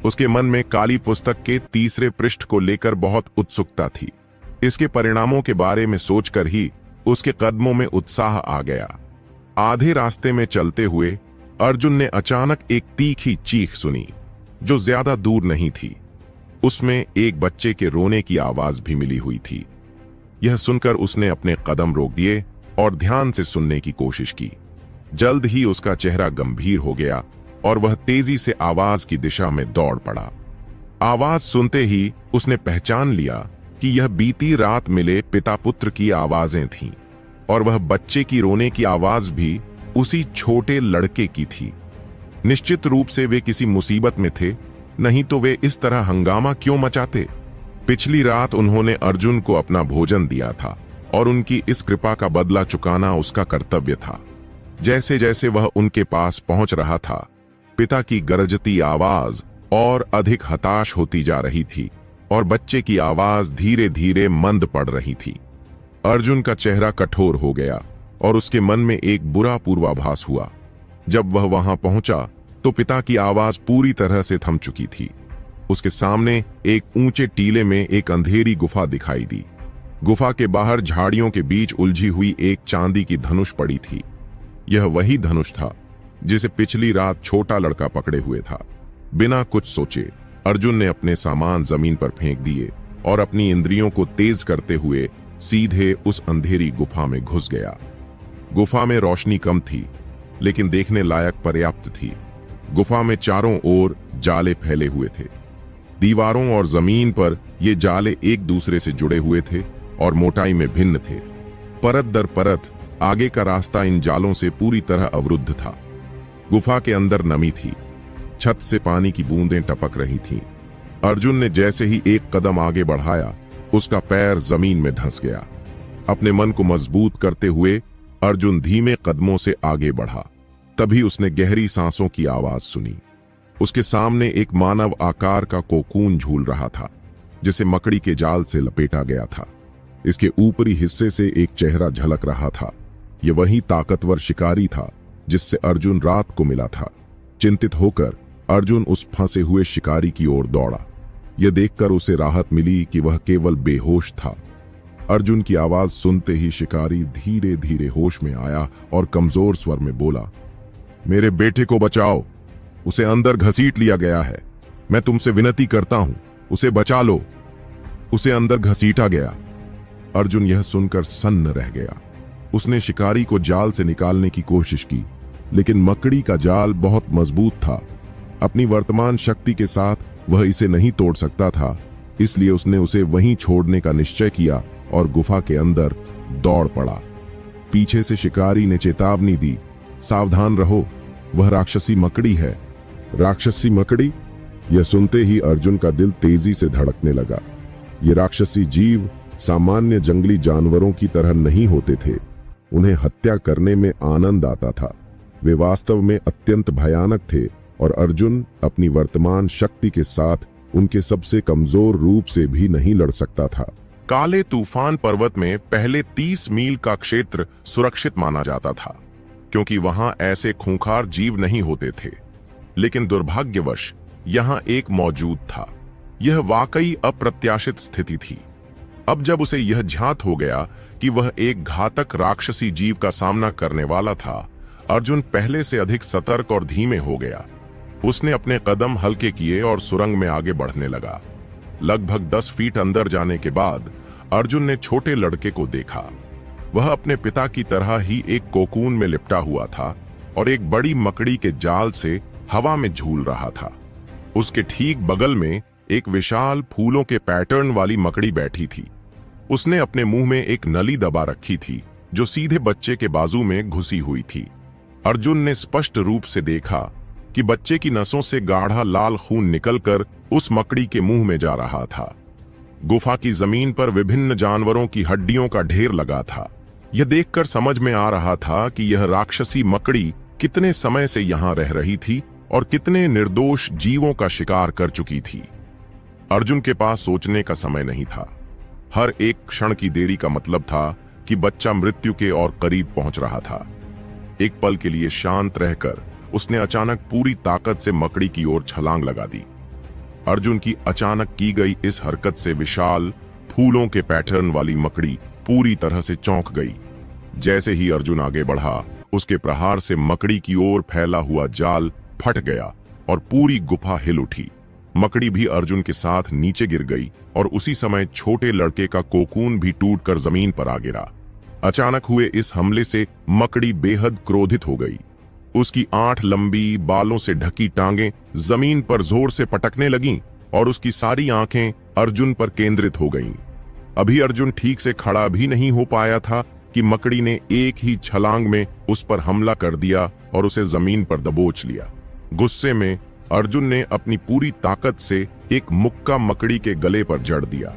उसके मन में काली पुस्तक के 3रे पृष्ठ को लेकर बहुत उत्सुकता थी। इसके परिणामों के बारे में सोचकर ही उसके कदमों में उत्साह आ गया। आधे रास्ते में चलते हुए अर्जुन ने अचानक एक तीखी चीख सुनी, जो ज्यादा दूर नहीं थी। उसमें एक बच्चे के रोने की आवाज भी मिली हुई थी। यह सुनकर उसने अपने कदम रोक दिए और ध्यान से सुनने की कोशिश की। जल्द ही उसका चेहरा गंभीर हो गया और वह तेजी से आवाज की दिशा में दौड़ पड़ा। आवाज सुनते ही उसने पहचान लिया कि यह बीती रात मिले पिता पुत्र की आवाजें थीं, और वह बच्चे की रोने की आवाज भी उसी छोटे लड़के की थी। निश्चित रूप से वे किसी मुसीबत में थे, नहीं तो वे इस तरह हंगामा क्यों मचाते। पिछली रात उन्होंने अर्जुन को अपना भोजन दिया था और उनकी इस कृपा का बदला चुकाना उसका कर्तव्य था। जैसे जैसे वह उनके पास पहुंच रहा था, पिता की गरजती आवाज और अधिक हताश होती जा रही थी और बच्चे की आवाज धीरे धीरे मंद पड़ रही थी। अर्जुन का चेहरा कठोर हो गया और उसके मन में एक बुरा पूर्वाभास हुआ। जब वह वहां पहुंचा तो पिता की आवाज पूरी तरह से थम चुकी थी। उसके सामने एक ऊंचे टीले में एक अंधेरी गुफा दिखाई दी। गुफा के बाहर झाड़ियों के बीच उलझी हुई एक चांदी की धनुष पड़ी थी। यह वही धनुष था जिसे पिछली रात छोटा लड़का पकड़े हुए था। बिना कुछ सोचे अर्जुन ने अपने सामान जमीन पर फेंक दिए और अपनी इंद्रियों को तेज करते हुए सीधे उस अंधेरी गुफा में घुस गया। गुफा में रोशनी कम थी, लेकिन देखने लायक पर्याप्त थी। गुफा में चारों ओर जाले फैले हुए थे। दीवारों और जमीन पर ये जाले एक दूसरे से जुड़े हुए थे और मोटाई में भिन्न थे। परत दर परत आगे का रास्ता इन जालों से पूरी तरह अवरुद्ध था। गुफा के अंदर नमी थी, छत से पानी की बूंदें टपक रही थीं। अर्जुन ने जैसे ही एक कदम आगे बढ़ाया, उसका पैर जमीन में धंस गया। अपने मन को मजबूत करते हुए अर्जुन धीमे कदमों से आगे बढ़ा। तभी उसने गहरी सांसों की आवाज सुनी। उसके सामने एक मानव आकार का कोकून झूल रहा था, जिसे मकड़ी के जाल से लपेटा गया था। इसके ऊपरी हिस्से से एक चेहरा झलक रहा था। यह वही ताकतवर शिकारी था जिससे अर्जुन रात को मिला था। चिंतित होकर अर्जुन उस फंसे हुए शिकारी की ओर दौड़ा। यह देखकर उसे राहत मिली कि वह केवल बेहोश था। अर्जुन की आवाज सुनते ही शिकारी धीरे धीरे होश में आया और कमजोर स्वर में बोला, मेरे बेटे को बचाओ, उसे अंदर घसीट लिया गया है। मैं तुमसे विनती करता हूं, उसे बचा लो। उसे अंदर घसीटा गया। अर्जुन यह सुनकर सन्न रह गया। उसने शिकारी को जाल से निकालने की कोशिश की, लेकिन मकड़ी का जाल बहुत मजबूत था। अपनी वर्तमान शक्ति के साथ वह इसे नहीं तोड़ सकता था, इसलिए उसने उसे वहीं छोड़ने का निश्चय किया और गुफा के अंदर दौड़ पड़ा। पीछे से शिकारी ने चेतावनी दी, सावधान रहो, वह राक्षसी मकड़ी है। राक्षसी मकड़ी? यह सुनते ही अर्जुन का दिल तेजी से धड़कने लगा। ये राक्षसी जीव सामान्य जंगली जानवरों की तरह नहीं होते थे। उन्हें हत्या करने में आनंद आता था। वे वास्तव में अत्यंत भयानक थे और अर्जुन अपनी वर्तमान शक्ति के साथ उनके सबसे कमजोर रूप से भी नहीं लड़ सकता था। काले तूफान पर्वत में पहले 30 मील का क्षेत्र सुरक्षित माना जाता था, क्योंकि वहां ऐसे खूंखार जीव नहीं होते थे। लेकिन दुर्भाग्यवश यहां एक मौजूद था। यह वाकई अप्रत्याशित स्थिति थी। अब जब उसे यह ज्ञात हो गया कि वह एक घातक राक्षसी जीव का सामना करने वाला था, अर्जुन पहले से अधिक सतर्क और धीमे हो गया। उसने अपने कदम हल्के किए और सुरंग में आगे बढ़ने लगा। लगभग 10 फीट अंदर जाने के बाद अर्जुन ने छोटे लड़के को देखा। वह अपने पिता की तरह ही एक कोकून में लिपटा हुआ था और एक बड़ी मकड़ी के जाल से हवा में झूल रहा था। उसके ठीक बगल में एक विशाल फूलों के पैटर्न वाली मकड़ी बैठी थी। उसने अपने मुंह में एक नली दबा रखी थी जो सीधे बच्चे के बाजू में घुसी हुई थी। अर्जुन ने स्पष्ट रूप से देखा कि बच्चे की नसों से गाढ़ा लाल खून निकलकर उस मकड़ी के मुंह में जा रहा था। गुफा की जमीन पर विभिन्न जानवरों की हड्डियों का ढेर लगा था। यह देखकर समझ में आ रहा था कि यह राक्षसी मकड़ी कितने समय से यहां रह रही थी और कितने निर्दोष जीवों का शिकार कर चुकी थी। अर्जुन के पास सोचने का समय नहीं था। हर एक क्षण की देरी का मतलब था कि बच्चा मृत्यु के और करीब पहुंच रहा था। एक पल के लिए शांत रहकर उसने अचानक पूरी ताकत से मकड़ी की ओर छलांग लगा दी। अर्जुन की अचानक की गई इस हरकत से विशाल फूलों के पैटर्न वाली मकड़ी पूरी तरह से चौंक गई। जैसे ही अर्जुन आगे बढ़ा, उसके प्रहार से मकड़ी की ओर फैला हुआ जाल फट गया और पूरी गुफा हिल उठी। मकड़ी भी अर्जुन के साथ नीचे गिर गई और उसी समय छोटे लड़के का कोकून भी टूटकर जमीन पर आ गिरा। अचानक हुए इस हमले से मकड़ी बेहद क्रोधित हो गई। उसकी 8 लंबी बालों से ढकी टांगें जमीन पर जोर से पटकने लगीं और उसकी सारी आंखें अर्जुन पर केंद्रित हो गईं। अभी अर्जुन ठीक से खड़ा भी नहीं हो पाया था कि मकड़ी ने एक ही छलांग में उस पर हमला कर दिया और उसे जमीन पर दबोच लिया। गुस्से में अर्जुन ने अपनी पूरी ताकत से एक मुक्का मकड़ी के गले पर जड़ दिया।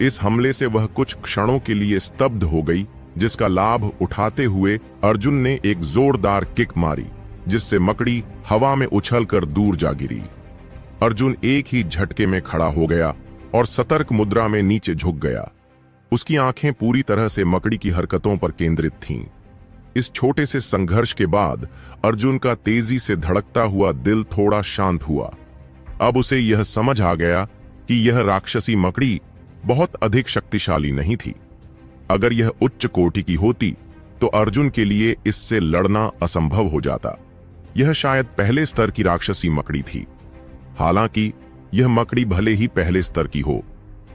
इस हमले से वह कुछ क्षणों के लिए स्तब्ध हो गई, जिसका लाभ उठाते हुए अर्जुन ने एक जोरदार किक मारी, जिससे मकड़ी हवा में उछलकर दूर जा गिरी। अर्जुन एक ही झटके में खड़ा हो गया और सतर्क मुद्रा में नीचे झुक गया। उसकी आंखें पूरी तरह से मकड़ी की हरकतों पर केंद्रित थीं। इस छोटे से संघर्ष के बाद अर्जुन का तेजी से धड़कता हुआ दिल थोड़ा शांत हुआ। अब उसे यह समझ आ गया कि यह राक्षसी मकड़ी बहुत अधिक शक्तिशाली नहीं थी। अगर यह उच्च कोटि की होती तो अर्जुन के लिए इससे लड़ना असंभव हो जाता। यह शायद पहले स्तर की राक्षसी मकड़ी थी। हालांकि यह मकड़ी भले ही पहले स्तर की हो,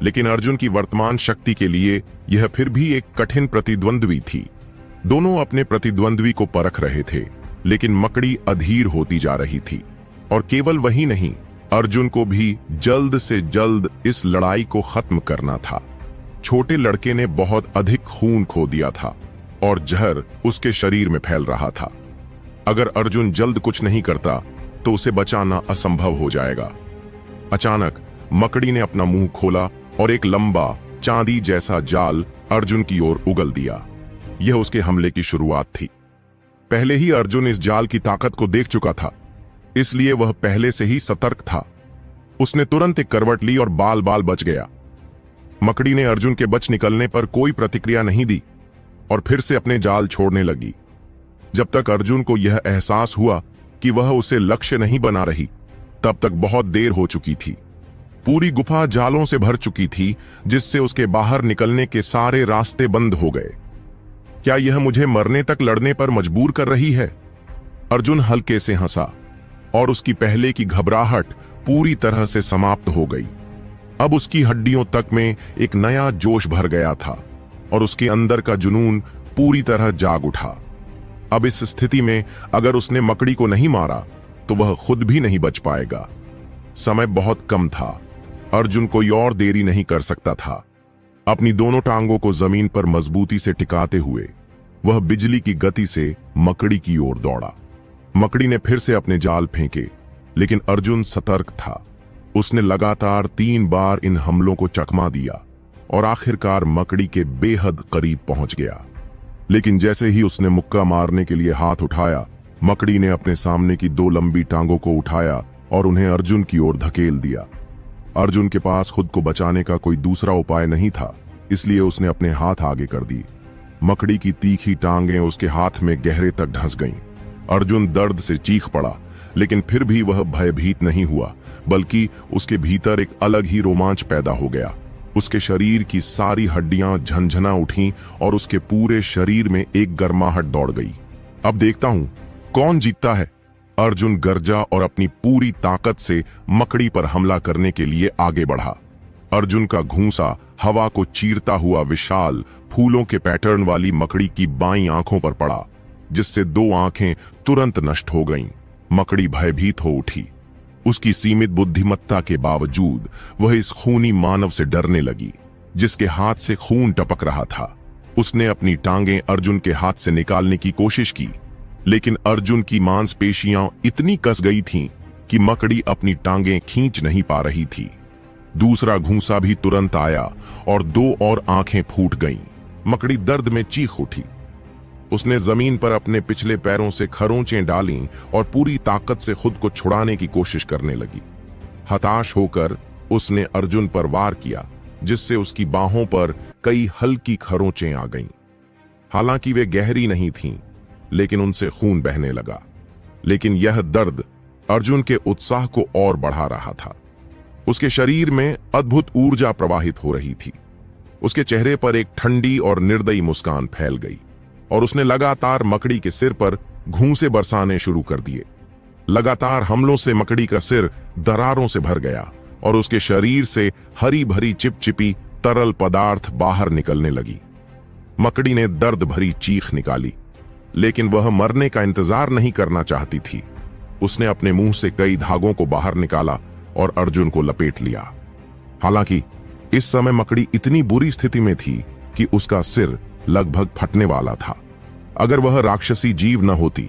लेकिन अर्जुन की वर्तमान शक्ति के लिए यह फिर भी एक कठिन प्रतिद्वंद्वी थी। दोनों अपने प्रतिद्वंद्वी को परख रहे थे, लेकिन मकड़ी अधीर होती जा रही थी। और केवल वही नहीं, अर्जुन को भी जल्द से जल्द इस लड़ाई को खत्म करना था। छोटे लड़के ने बहुत अधिक खून खो दिया था और जहर उसके शरीर में फैल रहा था। अगर अर्जुन जल्द कुछ नहीं करता तो उसे बचाना असंभव हो जाएगा। अचानक मकड़ी ने अपना मुंह खोला और एक लंबा चांदी जैसा जाल अर्जुन की ओर उगल दिया। यह उसके हमले की शुरुआत थी। पहले ही अर्जुन इस जाल की ताकत को देख चुका था, इसलिए वह पहले से ही सतर्क था। उसने तुरंत एक करवट ली और बाल बाल बच गया। मकड़ी ने अर्जुन के बच निकलने पर कोई प्रतिक्रिया नहीं दी और फिर से अपने जाल छोड़ने लगी। जब तक अर्जुन को यह एहसास हुआ कि वह उसे लक्ष्य नहीं बना रही, तब तक बहुत देर हो चुकी थी। पूरी गुफा जालों से भर चुकी थी, जिससे उसके बाहर निकलने के सारे रास्ते बंद हो गए। क्या यह मुझे मरने तक लड़ने पर मजबूर कर रही है? अर्जुन हल्के से हंसा और उसकी पहले की घबराहट पूरी तरह से समाप्त हो गई। अब उसकी हड्डियों तक में एक नया जोश भर गया था और उसके अंदर का जुनून पूरी तरह जाग उठा। अब इस स्थिति में अगर उसने मकड़ी को नहीं मारा तो वह खुद भी नहीं बच पाएगा। समय बहुत कम था। अर्जुन कोई और देरी नहीं कर सकता था। अपनी दोनों टांगों को जमीन पर मजबूती से टिकाते हुए वह बिजली की गति से मकड़ी की ओर दौड़ा। मकड़ी ने फिर से अपने जाल फेंके, लेकिन अर्जुन सतर्क था। उसने लगातार 3 बार इन हमलों को चकमा दिया और आखिरकार मकड़ी के बेहद करीब पहुंच गया। लेकिन जैसे ही उसने मुक्का मारने के लिए हाथ उठाया, मकड़ी ने अपने सामने की 2 लंबी टांगों को उठाया और उन्हें अर्जुन की ओर धकेल दिया। अर्जुन के पास खुद को बचाने का कोई दूसरा उपाय नहीं था, इसलिए उसने अपने हाथ आगे कर दिए। मकड़ी की तीखी टांगें उसके हाथ में गहरे तक ढस गईं। अर्जुन दर्द से चीख पड़ा, लेकिन फिर भी वह भयभीत नहीं हुआ, बल्कि उसके भीतर एक अलग ही रोमांच पैदा हो गया। उसके शरीर की सारी हड्डियां झंझना उठीं और उसके पूरे शरीर में एक गर्माहट दौड़ गई। अब देखता हूं कौन जीतता है। अर्जुन गरजा और अपनी पूरी ताकत से मकड़ी पर हमला करने के लिए आगे बढ़ा। अर्जुन का घूंसा हवा को चीरता हुआ विशाल फूलों के पैटर्न वाली मकड़ी की बाईं आंखों पर पड़ा, जिससे 2 आंखें तुरंत नष्ट हो गईं। मकड़ी भयभीत हो उठी। उसकी सीमित बुद्धिमत्ता के बावजूद वह इस खूनी मानव से डरने लगी, जिसके हाथ से खून टपक रहा था। उसने अपनी टांगें अर्जुन के हाथ से निकालने की कोशिश की, लेकिन अर्जुन की मांसपेशियां इतनी कस गई थीं कि मकड़ी अपनी टांगें खींच नहीं पा रही थी। दूसरा घूंसा भी तुरंत आया और 2 और आंखें फूट गईं। मकड़ी दर्द में चीख उठी। उसने जमीन पर अपने पिछले पैरों से खरोंचें डालीं और पूरी ताकत से खुद को छुड़ाने की कोशिश करने लगी। हताश होकर उसने अर्जुन पर वार किया, जिससे उसकी बाहों पर कई हल्की खरोंचें आ गईं। हालांकि वे गहरी नहीं थीं, लेकिन उनसे खून बहने लगा। लेकिन यह दर्द अर्जुन के उत्साह को और बढ़ा रहा था। उसके शरीर में अद्भुत ऊर्जा प्रवाहित हो रही थी। उसके चेहरे पर एक ठंडी और निर्दयी मुस्कान फैल गई और उसने लगातार मकड़ी के सिर पर घूंसे बरसाने शुरू कर दिए। लगातार हमलों से मकड़ी का सिर दरारों से भर गया और उसके शरीर से हरी भरी चिपचिपी तरल पदार्थ बाहर निकलने लगी। मकड़ी ने दर्द भरी चीख निकाली, लेकिन वह मरने का इंतजार नहीं करना चाहती थी। उसने अपने मुंह से कई धागों को बाहर निकाला और अर्जुन को लपेट लिया। हालांकि इस समय मकड़ी इतनी बुरी स्थिति में थी कि उसका सिर लगभग फटने वाला था। अगर वह राक्षसी जीव न होती,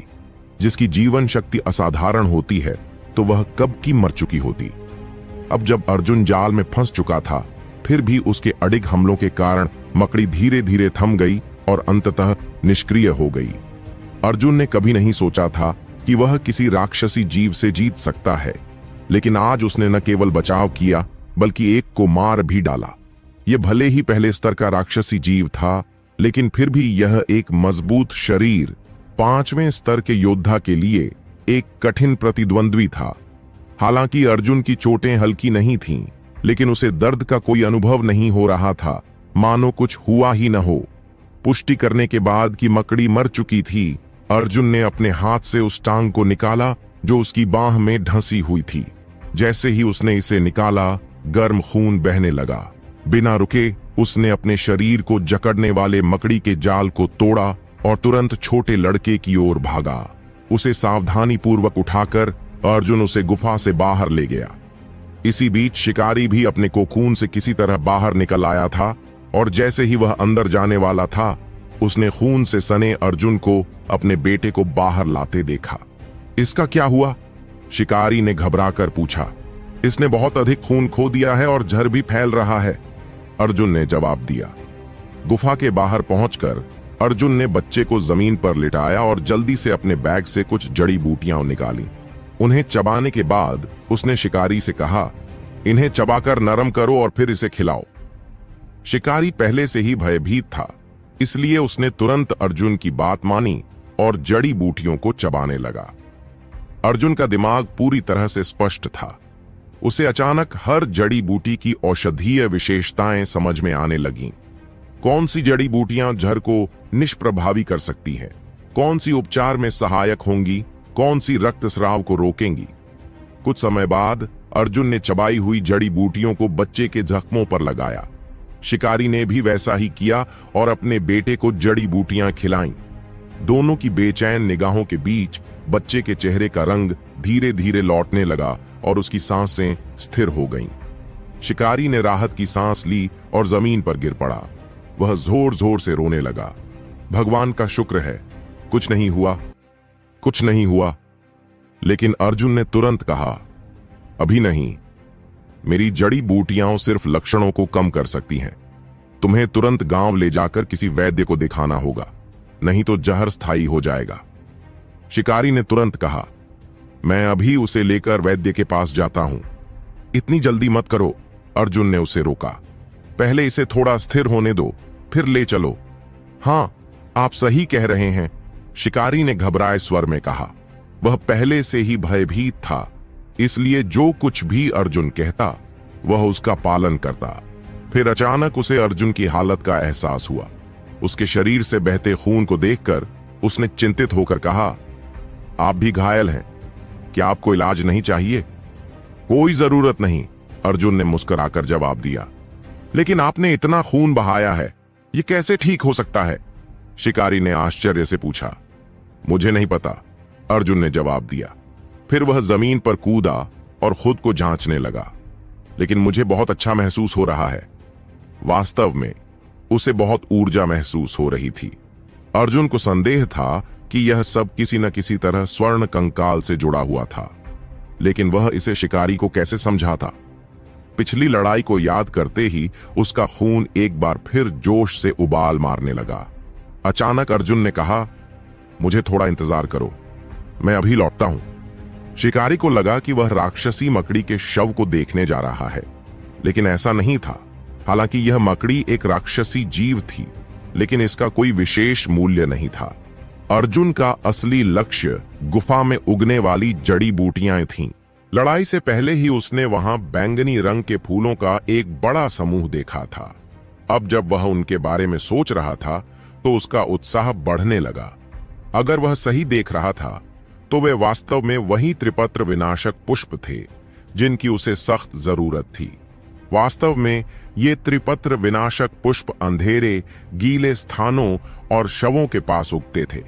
जिसकी जीवन शक्ति असाधारण होती है, तो वह कब की मर चुकी होती। अब जब अर्जुन जाल में फंस चुका था, फिर भी उसके अडिग हमलों के कारण मकड़ी धीरे धीरे थम गई और अंततः निष्क्रिय हो गई। अर्जुन ने कभी नहीं सोचा था कि वह किसी राक्षसी जीव से जीत सकता है, लेकिन आज उसने न केवल बचाव किया, बल्कि एक को मार भी डाला। यह भले ही पहले स्तर का राक्षसी जीव था, लेकिन फिर भी यह एक मजबूत शरीर 5वें स्तर के योद्धा के लिए एक कठिन प्रतिद्वंद्वी था। हालांकि अर्जुन की चोटें हल्की नहीं थीं, लेकिन उसे दर्द का कोई अनुभव नहीं हो रहा था, मानो कुछ हुआ ही न हो। पुष्टि करने के बाद कि मकड़ी मर चुकी थी, अर्जुन ने अपने हाथ से उस टांग को निकाला जो उसकी बाह में ढंसी हुई थी। जैसे ही उसने इसे निकाला, गर्म खून बहने लगा। बिना रुके उसने अपने शरीर को जकड़ने वाले मकड़ी के जाल को तोड़ा और तुरंत छोटे लड़के की ओर भागा। उसे सावधानी पूर्वक उठाकर अर्जुन उसे गुफा से बाहर ले गया। इसी बीच शिकारी भी अपने कोकून से किसी तरह बाहर निकल आया था और जैसे ही वह अंदर जाने वाला था, उसने खून से सने अर्जुन को अपने बेटे को बाहर लाते देखा। इसका क्या हुआ? शिकारी ने घबराकर पूछा। इसने बहुत अधिक खून खो दिया है और जहर भी फैल रहा है, अर्जुन ने जवाब दिया। गुफा के बाहर पहुंचकर अर्जुन ने बच्चे को जमीन पर लिटाया और जल्दी से अपने बैग से कुछ जड़ी बूटियां निकाली। उन्हें चबाने के बाद उसने शिकारी से कहा, इन्हें चबाकर नरम करो और फिर इसे खिलाओ। शिकारी पहले से ही भयभीत था, इसलिए उसने तुरंत अर्जुन की बात मानी और जड़ी बूटियों को चबाने लगा। अर्जुन का दिमाग पूरी तरह से स्पष्ट था। उसे अचानक हर जड़ी बूटी की औषधीय विशेषताएं समझ में आने लगीं। कौन सी जड़ी बूटियां जहर को निष्प्रभावी कर सकती हैं, कौन सी उपचार में सहायक होंगी, कौन सी रक्तस्राव को रोकेंगी। कुछ समय बाद अर्जुन ने चबाई हुई जड़ी बूटियों को बच्चे के जख्मों पर लगाया। शिकारी ने भी वैसा ही किया और अपने बेटे को जड़ी बूटियां खिलाईं। दोनों की बेचैन निगाहों के बीच बच्चे के चेहरे का रंग धीरे धीरे लौटने लगा और उसकी सांसें स्थिर हो गईं। शिकारी ने राहत की सांस ली और जमीन पर गिर पड़ा। वह जोर जोर से रोने लगा। भगवान का शुक्र है, कुछ नहीं हुआ, कुछ नहीं हुआ। लेकिन अर्जुन ने तुरंत कहा, अभी नहीं, मेरी जड़ी बूटियां सिर्फ लक्षणों को कम कर सकती हैं। तुम्हें तुरंत गांव ले जाकर किसी वैद्य को दिखाना होगा, नहीं तो जहर स्थायी हो जाएगा। शिकारी ने तुरंत कहा, मैं अभी उसे लेकर वैद्य के पास जाता हूं। इतनी जल्दी मत करो, अर्जुन ने उसे रोका। पहले इसे थोड़ा स्थिर होने दो, फिर ले चलो। हां, आप सही कह रहे हैं, शिकारी ने घबराए स्वर में कहा। वह पहले से ही भयभीत था, इसलिए जो कुछ भी अर्जुन कहता वह उसका पालन करता। फिर अचानक उसे अर्जुन की हालत का एहसास हुआ। उसके शरीर से बहते खून को देखकर उसने चिंतित होकर कहा, आप भी घायल हैं, क्या आपको इलाज नहीं चाहिए? कोई जरूरत नहीं, अर्जुन ने मुस्कुराकर जवाब दिया। लेकिन आपने इतना खून बहाया है, यह कैसे ठीक हो सकता है? शिकारी ने आश्चर्य से पूछा। मुझे नहीं पता, अर्जुन ने जवाब दिया। फिर वह जमीन पर कूदा और खुद को जांचने लगा। लेकिन मुझे बहुत अच्छा महसूस हो रहा है। वास्तव में उसे बहुत ऊर्जा महसूस हो रही थी। अर्जुन को संदेह था कि यह सब किसी न किसी तरह स्वर्ण कंकाल से जुड़ा हुआ था, लेकिन वह इसे शिकारी को कैसे समझा था? पिछली लड़ाई को याद करते ही उसका खून एक बार फिर जोश से उबाल मारने लगा। अचानक अर्जुन ने कहा, मुझे थोड़ा इंतजार करो, मैं अभी लौटता हूं। शिकारी को लगा कि वह राक्षसी मकड़ी के शव को देखने जा रहा है, लेकिन ऐसा नहीं था। हालांकि यह मकड़ी एक राक्षसी जीव थी, लेकिन इसका कोई विशेष मूल्य नहीं था। अर्जुन का असली लक्ष्य गुफा में उगने वाली जड़ी बूटियां थीं। लड़ाई से पहले ही उसने वहां बैंगनी रंग के फूलों का एक बड़ा समूह देखा था। अब जब वह उनके बारे में सोच रहा था तो उसका उत्साह बढ़ने लगा। अगर वह सही देख रहा था तो वे वास्तव में वही त्रिपत्र विनाशक पुष्प थे जिनकी उसे सख्त जरूरत थी। वास्तव में ये त्रिपत्र विनाशक पुष्प अंधेरे, गीले स्थानों और शवों के पास उगते थे।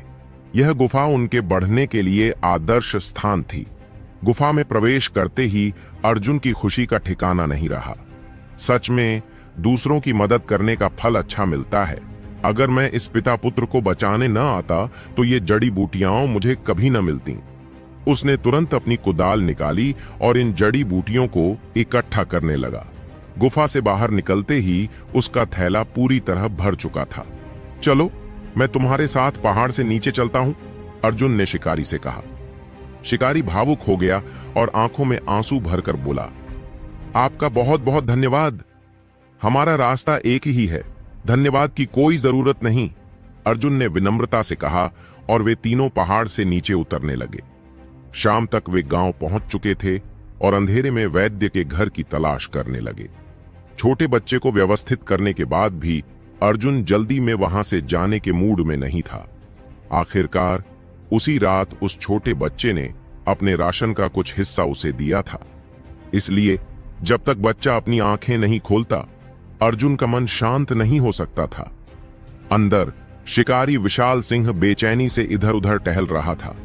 यह गुफा उनके बढ़ने के लिए आदर्श स्थान थी। गुफा में प्रवेश करते ही अर्जुन की खुशी का ठिकाना नहीं रहा। सच में दूसरों की मदद करने का फल अच्छा मिलता है। अगर मैं इस पिता पुत्र को बचाने न आता तो ये जड़ी बूटियां मुझे कभी न मिलती। उसने तुरंत अपनी कुदाल निकाली और इन जड़ी बूटियों को इकट्ठा करने लगा। गुफा से बाहर निकलते ही उसका थैला पूरी तरह भर चुका था। चलो, मैं तुम्हारे साथ पहाड़ से नीचे चलता हूं, अर्जुन ने शिकारी से कहा। शिकारी भावुक हो गया और आंखों में आंसू भरकर बोला, आपका बहुत बहुत धन्यवाद। हमारा रास्ता एक ही है, धन्यवाद की कोई जरूरत नहीं, अर्जुन ने विनम्रता से कहा और वे तीनों पहाड़ से नीचे उतरने लगे। शाम तक वे गांव पहुंच चुके थे और अंधेरे में वैद्य के घर की तलाश करने लगे। छोटे बच्चे को व्यवस्थित करने के बाद भी अर्जुन जल्दी में वहां से जाने के मूड में नहीं था। आखिरकार उसी रात उस छोटे बच्चे ने अपने राशन का कुछ हिस्सा उसे दिया था। इसलिए जब तक बच्चा अपनी आंखें नहीं खोलता, अर्जुन का मन शांत नहीं हो सकता था। अंदर शिकारी विशाल सिंह बेचैनी से इधर उधर टहल रहा था,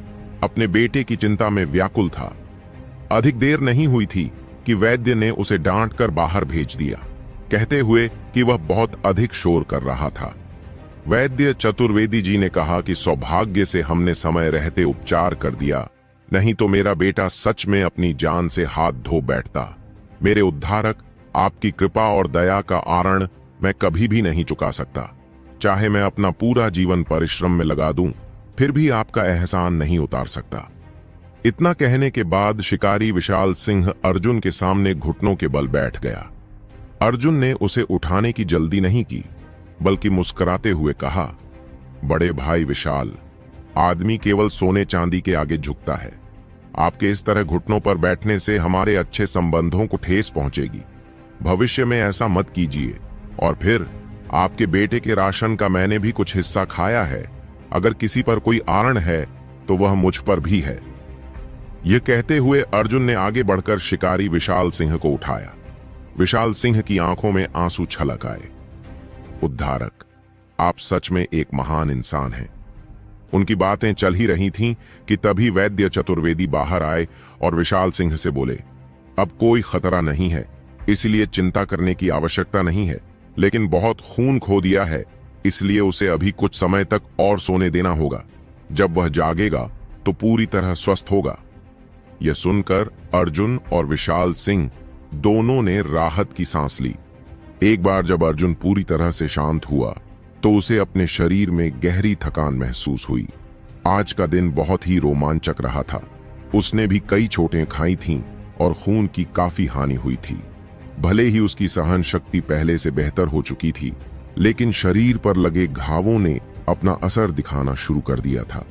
अपने बेटे की चिंता में व्याकुल था। अधिक देर नहीं हुई थी कि वैद्य ने उसे डांट कर बाहर भेज दिया, कहते हुए कि वह बहुत अधिक शोर कर रहा था। वैद्य चतुर्वेदी जी ने कहा कि सौभाग्य से हमने समय रहते उपचार कर दिया, नहीं तो मेरा बेटा सच में अपनी जान से हाथ धो बैठता। मेरे उद्धारक, आपकी कृपा और दया का आरण मैं कभी भी नहीं चुका सकता। चाहे मैं अपना पूरा जीवन परिश्रम में लगा दूं, फिर भी आपका एहसान नहीं उतार सकता। इतना कहने के बाद शिकारी विशाल सिंह अर्जुन के सामने घुटनों के बल बैठ गया। अर्जुन ने उसे उठाने की जल्दी नहीं की, बल्कि मुस्कुराते हुए कहा, बड़े भाई विशाल, आदमी केवल सोने चांदी के आगे झुकता है। आपके इस तरह घुटनों पर बैठने से हमारे अच्छे संबंधों को ठेस पहुंचेगी। भविष्य में ऐसा मत कीजिए। और फिर आपके बेटे के राशन का मैंने भी कुछ हिस्सा खाया है। अगर किसी पर कोई आरण है तो वह मुझ पर भी है। यह कहते हुए अर्जुन ने आगे बढ़कर शिकारी विशाल सिंह को उठाया। विशाल सिंह की आंखों में आंसू छलक आए। उद्धारक, आप सच में एक महान इंसान हैं। उनकी बातें चल ही रही थीं कि तभी वैद्य चतुर्वेदी बाहर आए और विशाल सिंह से बोले, अब कोई खतरा नहीं है, इसलिए चिंता करने की आवश्यकता नहीं है। लेकिन बहुत खून खो दिया है, इसलिए उसे अभी कुछ समय तक और सोने देना होगा। जब वह जागेगा तो पूरी तरह स्वस्थ होगा। यह सुनकर अर्जुन और विशाल सिंह दोनों ने राहत की सांस ली। एक बार जब अर्जुन पूरी तरह से शांत हुआ तो उसे अपने शरीर में गहरी थकान महसूस हुई। आज का दिन बहुत ही रोमांचक रहा था। उसने भी कई चोटें खाई थीं और खून की काफी हानि हुई थी। भले ही उसकी सहन शक्ति पहले से बेहतर हो चुकी थी, लेकिन शरीर पर लगे घावों ने अपना असर दिखाना शुरू कर दिया था।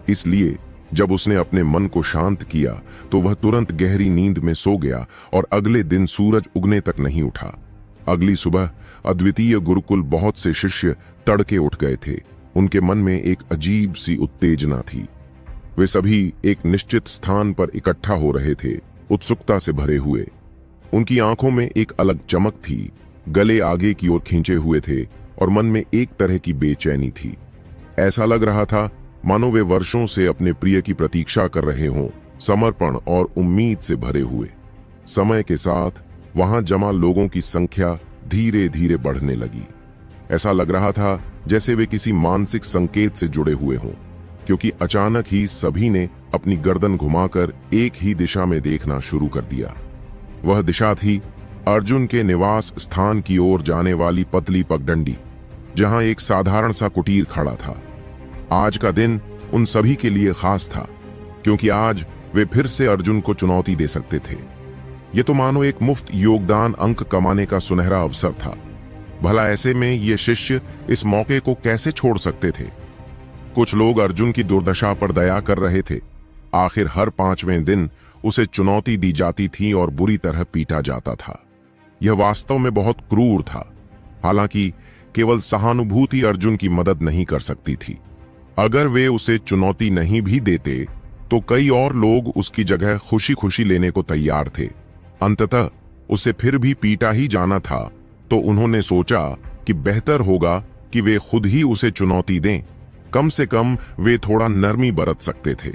इसलिए जब उसने अपने मन को शांत किया तो वह तुरंत गहरी नींद में सो गया और अगले दिन सूरज उगने तक नहीं उठा। अगली सुबह अद्वितीय गुरुकुल बहुत से शिष्य तड़के उठ गए थे। उनके मन में एक अजीब सी उत्तेजना थी। वे सभी एक निश्चित स्थान पर इकट्ठा हो रहे थे, उत्सुकता से भरे हुए। उनकी आंखों में एक अलग चमक थी, गले आगे की ओर खींचे हुए थे और मन में एक तरह की बेचैनी थी। ऐसा लग रहा था मानो वे वर्षों से अपने प्रिय की प्रतीक्षा कर रहे हों, समर्पण और उम्मीद से भरे हुए। समय के साथ वहां जमा लोगों की संख्या धीरे धीरे बढ़ने लगी। ऐसा लग रहा था जैसे वे किसी मानसिक संकेत से जुड़े हुए हों, क्योंकि अचानक ही सभी ने अपनी गर्दन घुमाकर एक ही दिशा में देखना शुरू कर दिया। वह दिशा थी अर्जुन के निवास स्थान की ओर जाने वाली पतली पगडंडी, जहां एक साधारण सा कुटीर खड़ा था। आज का दिन उन सभी के लिए खास था, क्योंकि आज वे फिर से अर्जुन को चुनौती दे सकते थे। ये तो मानो एक मुफ्त योगदान अंक कमाने का सुनहरा अवसर था। भला ऐसे में ये शिष्य इस मौके को कैसे छोड़ सकते थे? कुछ लोग अर्जुन की दुर्दशा पर दया कर रहे थे। आखिर हर 5वें दिन उसे चुनौती दी जाती थी और बुरी तरह पीटा जाता था। यह वास्तव में बहुत क्रूर था। हालांकि केवल सहानुभूति अर्जुन की मदद नहीं कर सकती थी। अगर वे उसे चुनौती नहीं भी देते तो कई और लोग उसकी जगह खुशी खुशी लेने को तैयार थे। अंततः उसे फिर भी पीटा ही जाना था, तो उन्होंने सोचा कि बेहतर होगा कि वे खुद ही उसे चुनौती दें। कम से कम वे थोड़ा नरमी बरत सकते थे।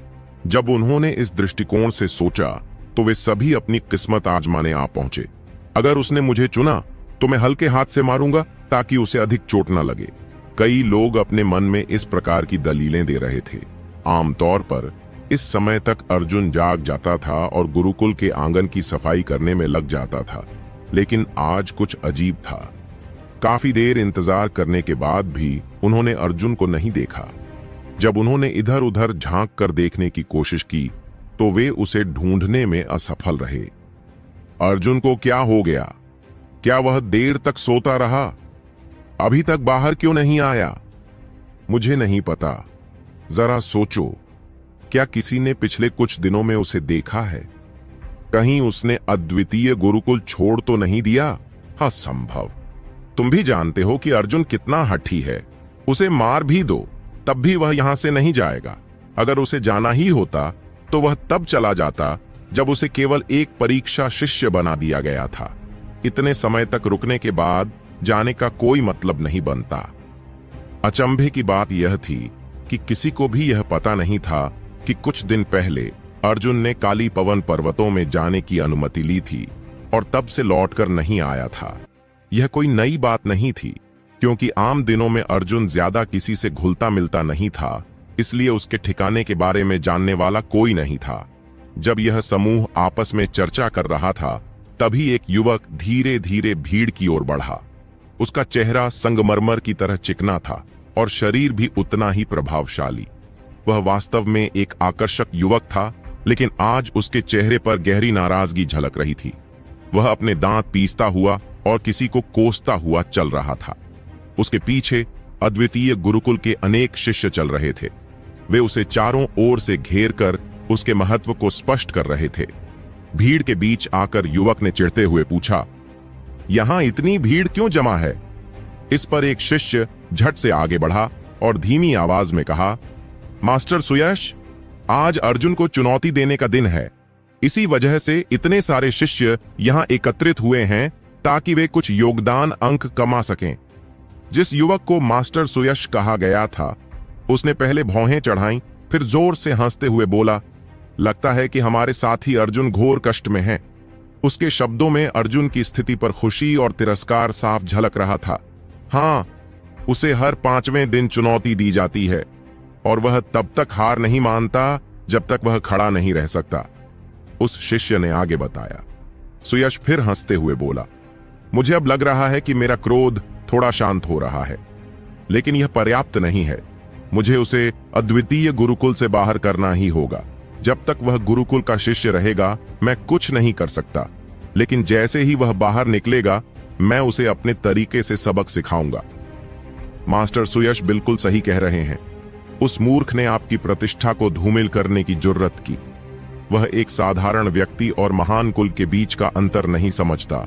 जब उन्होंने इस दृष्टिकोण से सोचा तो वे सभी अपनी किस्मत आजमाने आ पहुंचे। अगर उसने मुझे चुना तो मैं हल्के हाथ से मारूंगा ताकि उसे अधिक चोट न लगे। कई लोग अपने मन में इस प्रकार की दलीलें दे रहे थे। आमतौर पर इस समय तक अर्जुन जाग जाता था और गुरुकुल के आंगन की सफाई करने में लग जाता था, लेकिन आज कुछ अजीब था। काफी देर इंतजार करने के बाद भी उन्होंने अर्जुन को नहीं देखा। जब उन्होंने इधर उधर झांक कर देखने की कोशिश की तो वे उसे ढूंढने में असफल रहे। अर्जुन को क्या हो गया? क्या वह देर तक सोता रहा? अभी तक बाहर क्यों नहीं आया? मुझे नहीं पता। जरा सोचो, क्या किसी ने पिछले कुछ दिनों में उसे देखा है? कहीं उसने अद्वितीय गुरुकुल छोड़ तो नहीं दिया? असंभव। तुम भी जानते हो कि अर्जुन कितना हठी है। उसे मार भी दो तब भी वह यहां से नहीं जाएगा। अगर उसे जाना ही होता तो वह तब चला जाता जब उसे केवल एक परीक्षा शिष्य बना दिया गया था। इतने समय तक रुकने के बाद जाने का कोई मतलब नहीं बनता। अचंभे की बात यह थी कि किसी को भी यह पता नहीं था कि कुछ दिन पहले अर्जुन ने काली पवन पर्वतों में जाने की अनुमति ली थी और तब से लौटकर नहीं आया था। यह कोई नई बात नहीं थी, क्योंकि आम दिनों में अर्जुन ज्यादा किसी से घुलता मिलता नहीं था, इसलिए उसके ठिकाने के बारे में जानने वाला कोई नहीं था। जब यह समूह आपस में चर्चा कर रहा था तभी एक युवक धीरे धीरे भीड़ की ओर बढ़ा। उसका चेहरा संगमरमर की तरह चिकना था और शरीर भी उतना ही प्रभावशाली। वह वास्तव में एक आकर्षक युवक था, लेकिन आज उसके चेहरे पर गहरी नाराजगी झलक रही थी। वह अपने दांत पीसता हुआ और किसी को कोसता हुआ चल रहा था। उसके पीछे अद्वितीय गुरुकुल के अनेक शिष्य चल रहे थे। वे उसे चारों ओर से घेर कर उसके महत्व को स्पष्ट कर रहे थे। भीड़ के बीच आकर युवक ने चिढ़ते हुए पूछा, यहां इतनी भीड़ क्यों जमा है? इस पर एक शिष्य झट से आगे बढ़ा और धीमी आवाज में कहा, मास्टर सुयश, आज अर्जुन को चुनौती देने का दिन है। इसी वजह से इतने सारे शिष्य यहां एकत्रित हुए हैं ताकि वे कुछ योगदान अंक कमा सकें। जिस युवक को मास्टर सुयश कहा गया था उसने पहले भौहें चढ़ाईं, फिर जोर से हंसते हुए बोला, लगता है कि हमारे साथी अर्जुन घोर कष्ट में हैं। उसके शब्दों में अर्जुन की स्थिति पर खुशी और तिरस्कार साफ झलक रहा था। हां, उसे हर 5वें दिन चुनौती दी जाती है और वह तब तक हार नहीं मानता जब तक वह खड़ा नहीं रह सकता। उस शिष्य ने आगे बताया। सुयश फिर हंसते हुए बोला, मुझे अब लग रहा है कि मेरा क्रोध थोड़ा शांत हो रहा है, लेकिन यह पर्याप्त नहीं है। मुझे उसे अद्वितीय गुरुकुल से बाहर करना ही होगा। जब तक वह गुरुकुल का शिष्य रहेगा मैं कुछ नहीं कर सकता, लेकिन जैसे ही वह बाहर निकलेगा मैं उसे अपने तरीके से सबक सिखाऊंगा। मास्टर सुयश बिल्कुल सही कह रहे हैं। उस मूर्ख ने आपकी प्रतिष्ठा को धूमिल करने की जुर्रत की। वह एक साधारण व्यक्ति और महान कुल के बीच का अंतर नहीं समझता।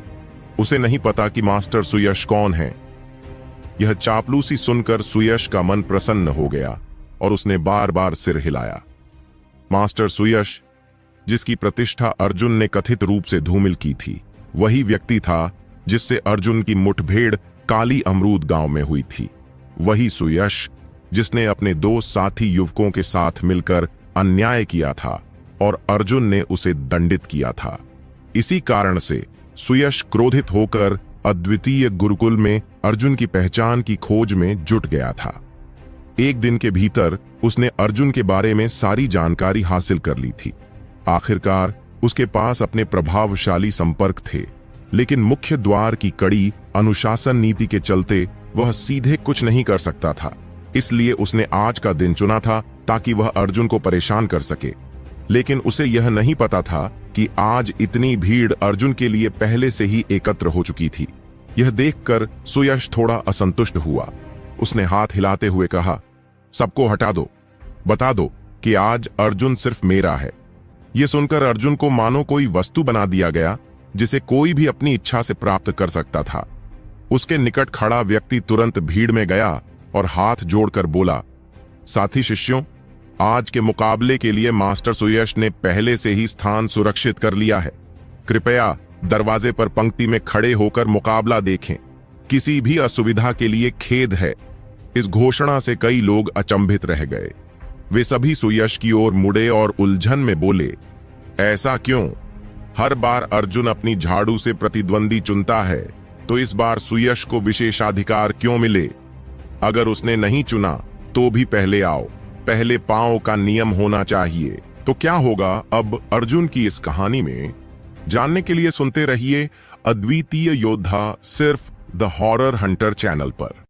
उसे नहीं पता कि मास्टर सुयश कौन है। यह चापलूसी सुनकर सुयश का मन प्रसन्न हो गया और उसने बार बार सिर हिलाया। मास्टर सुयश, जिसकी प्रतिष्ठा अर्जुन ने कथित रूप से धूमिल की थी, वही व्यक्ति था जिससे अर्जुन की मुठभेड़ काली अमरूद गांव में हुई थी। वही सुयश जिसने अपने दो साथी युवकों के साथ मिलकर अन्याय किया था और अर्जुन ने उसे दंडित किया था। इसी कारण से सुयश क्रोधित होकर अद्वितीय गुरुकुल में अर्जुन की पहचान की खोज में जुट गया था। एक दिन के भीतर उसने अर्जुन के बारे में सारी जानकारी हासिल कर ली थी। आखिरकार उसके पास अपने प्रभावशाली संपर्क थे, लेकिन मुख्य द्वार की कड़ी अनुशासन नीति के चलते वह सीधे कुछ नहीं कर सकता था। इसलिए उसने आज का दिन चुना था ताकि वह अर्जुन को परेशान कर सके। लेकिन उसे यह नहीं पता था कि आज इतनी भीड़ अर्जुन के लिए पहले से ही एकत्र हो चुकी थी। यह देखकर सुयश थोड़ा असंतुष्ट हुआ। उसने हाथ हिलाते हुए कहा, सबको हटा दो, बता दो कि आज अर्जुन सिर्फ मेरा है। यह सुनकर अर्जुन को मानो कोई वस्तु बना दिया गया जिसे कोई भी अपनी इच्छा से प्राप्त कर सकता था। उसके निकट खड़ा व्यक्ति तुरंत भीड़ में गया और हाथ जोड़कर बोला, साथी शिष्यों, आज के मुकाबले के लिए मास्टर सुयश ने पहले से ही स्थान सुरक्षित कर लिया है। कृपया दरवाजे पर पंक्ति में खड़े होकर मुकाबला देखें। किसी भी असुविधा के लिए खेद है। इस घोषणा से कई लोग अचंभित रह गए। वे सभी सुयश की ओर मुड़े और उलझन में बोले, ऐसा क्यों? हर बार अर्जुन अपनी झाड़ू से प्रतिद्वंदी चुनता है, तो इस बार सुयश को विशेषाधिकार क्यों मिले? अगर उसने नहीं चुना तो भी पहले आओ, पहले पांव का नियम होना चाहिए। तो क्या होगा अब अर्जुन की इस कहानी में, जानने के लिए सुनते रहिए अद्वितीय योद्धा सिर्फ द हॉरर हंटर चैनल पर।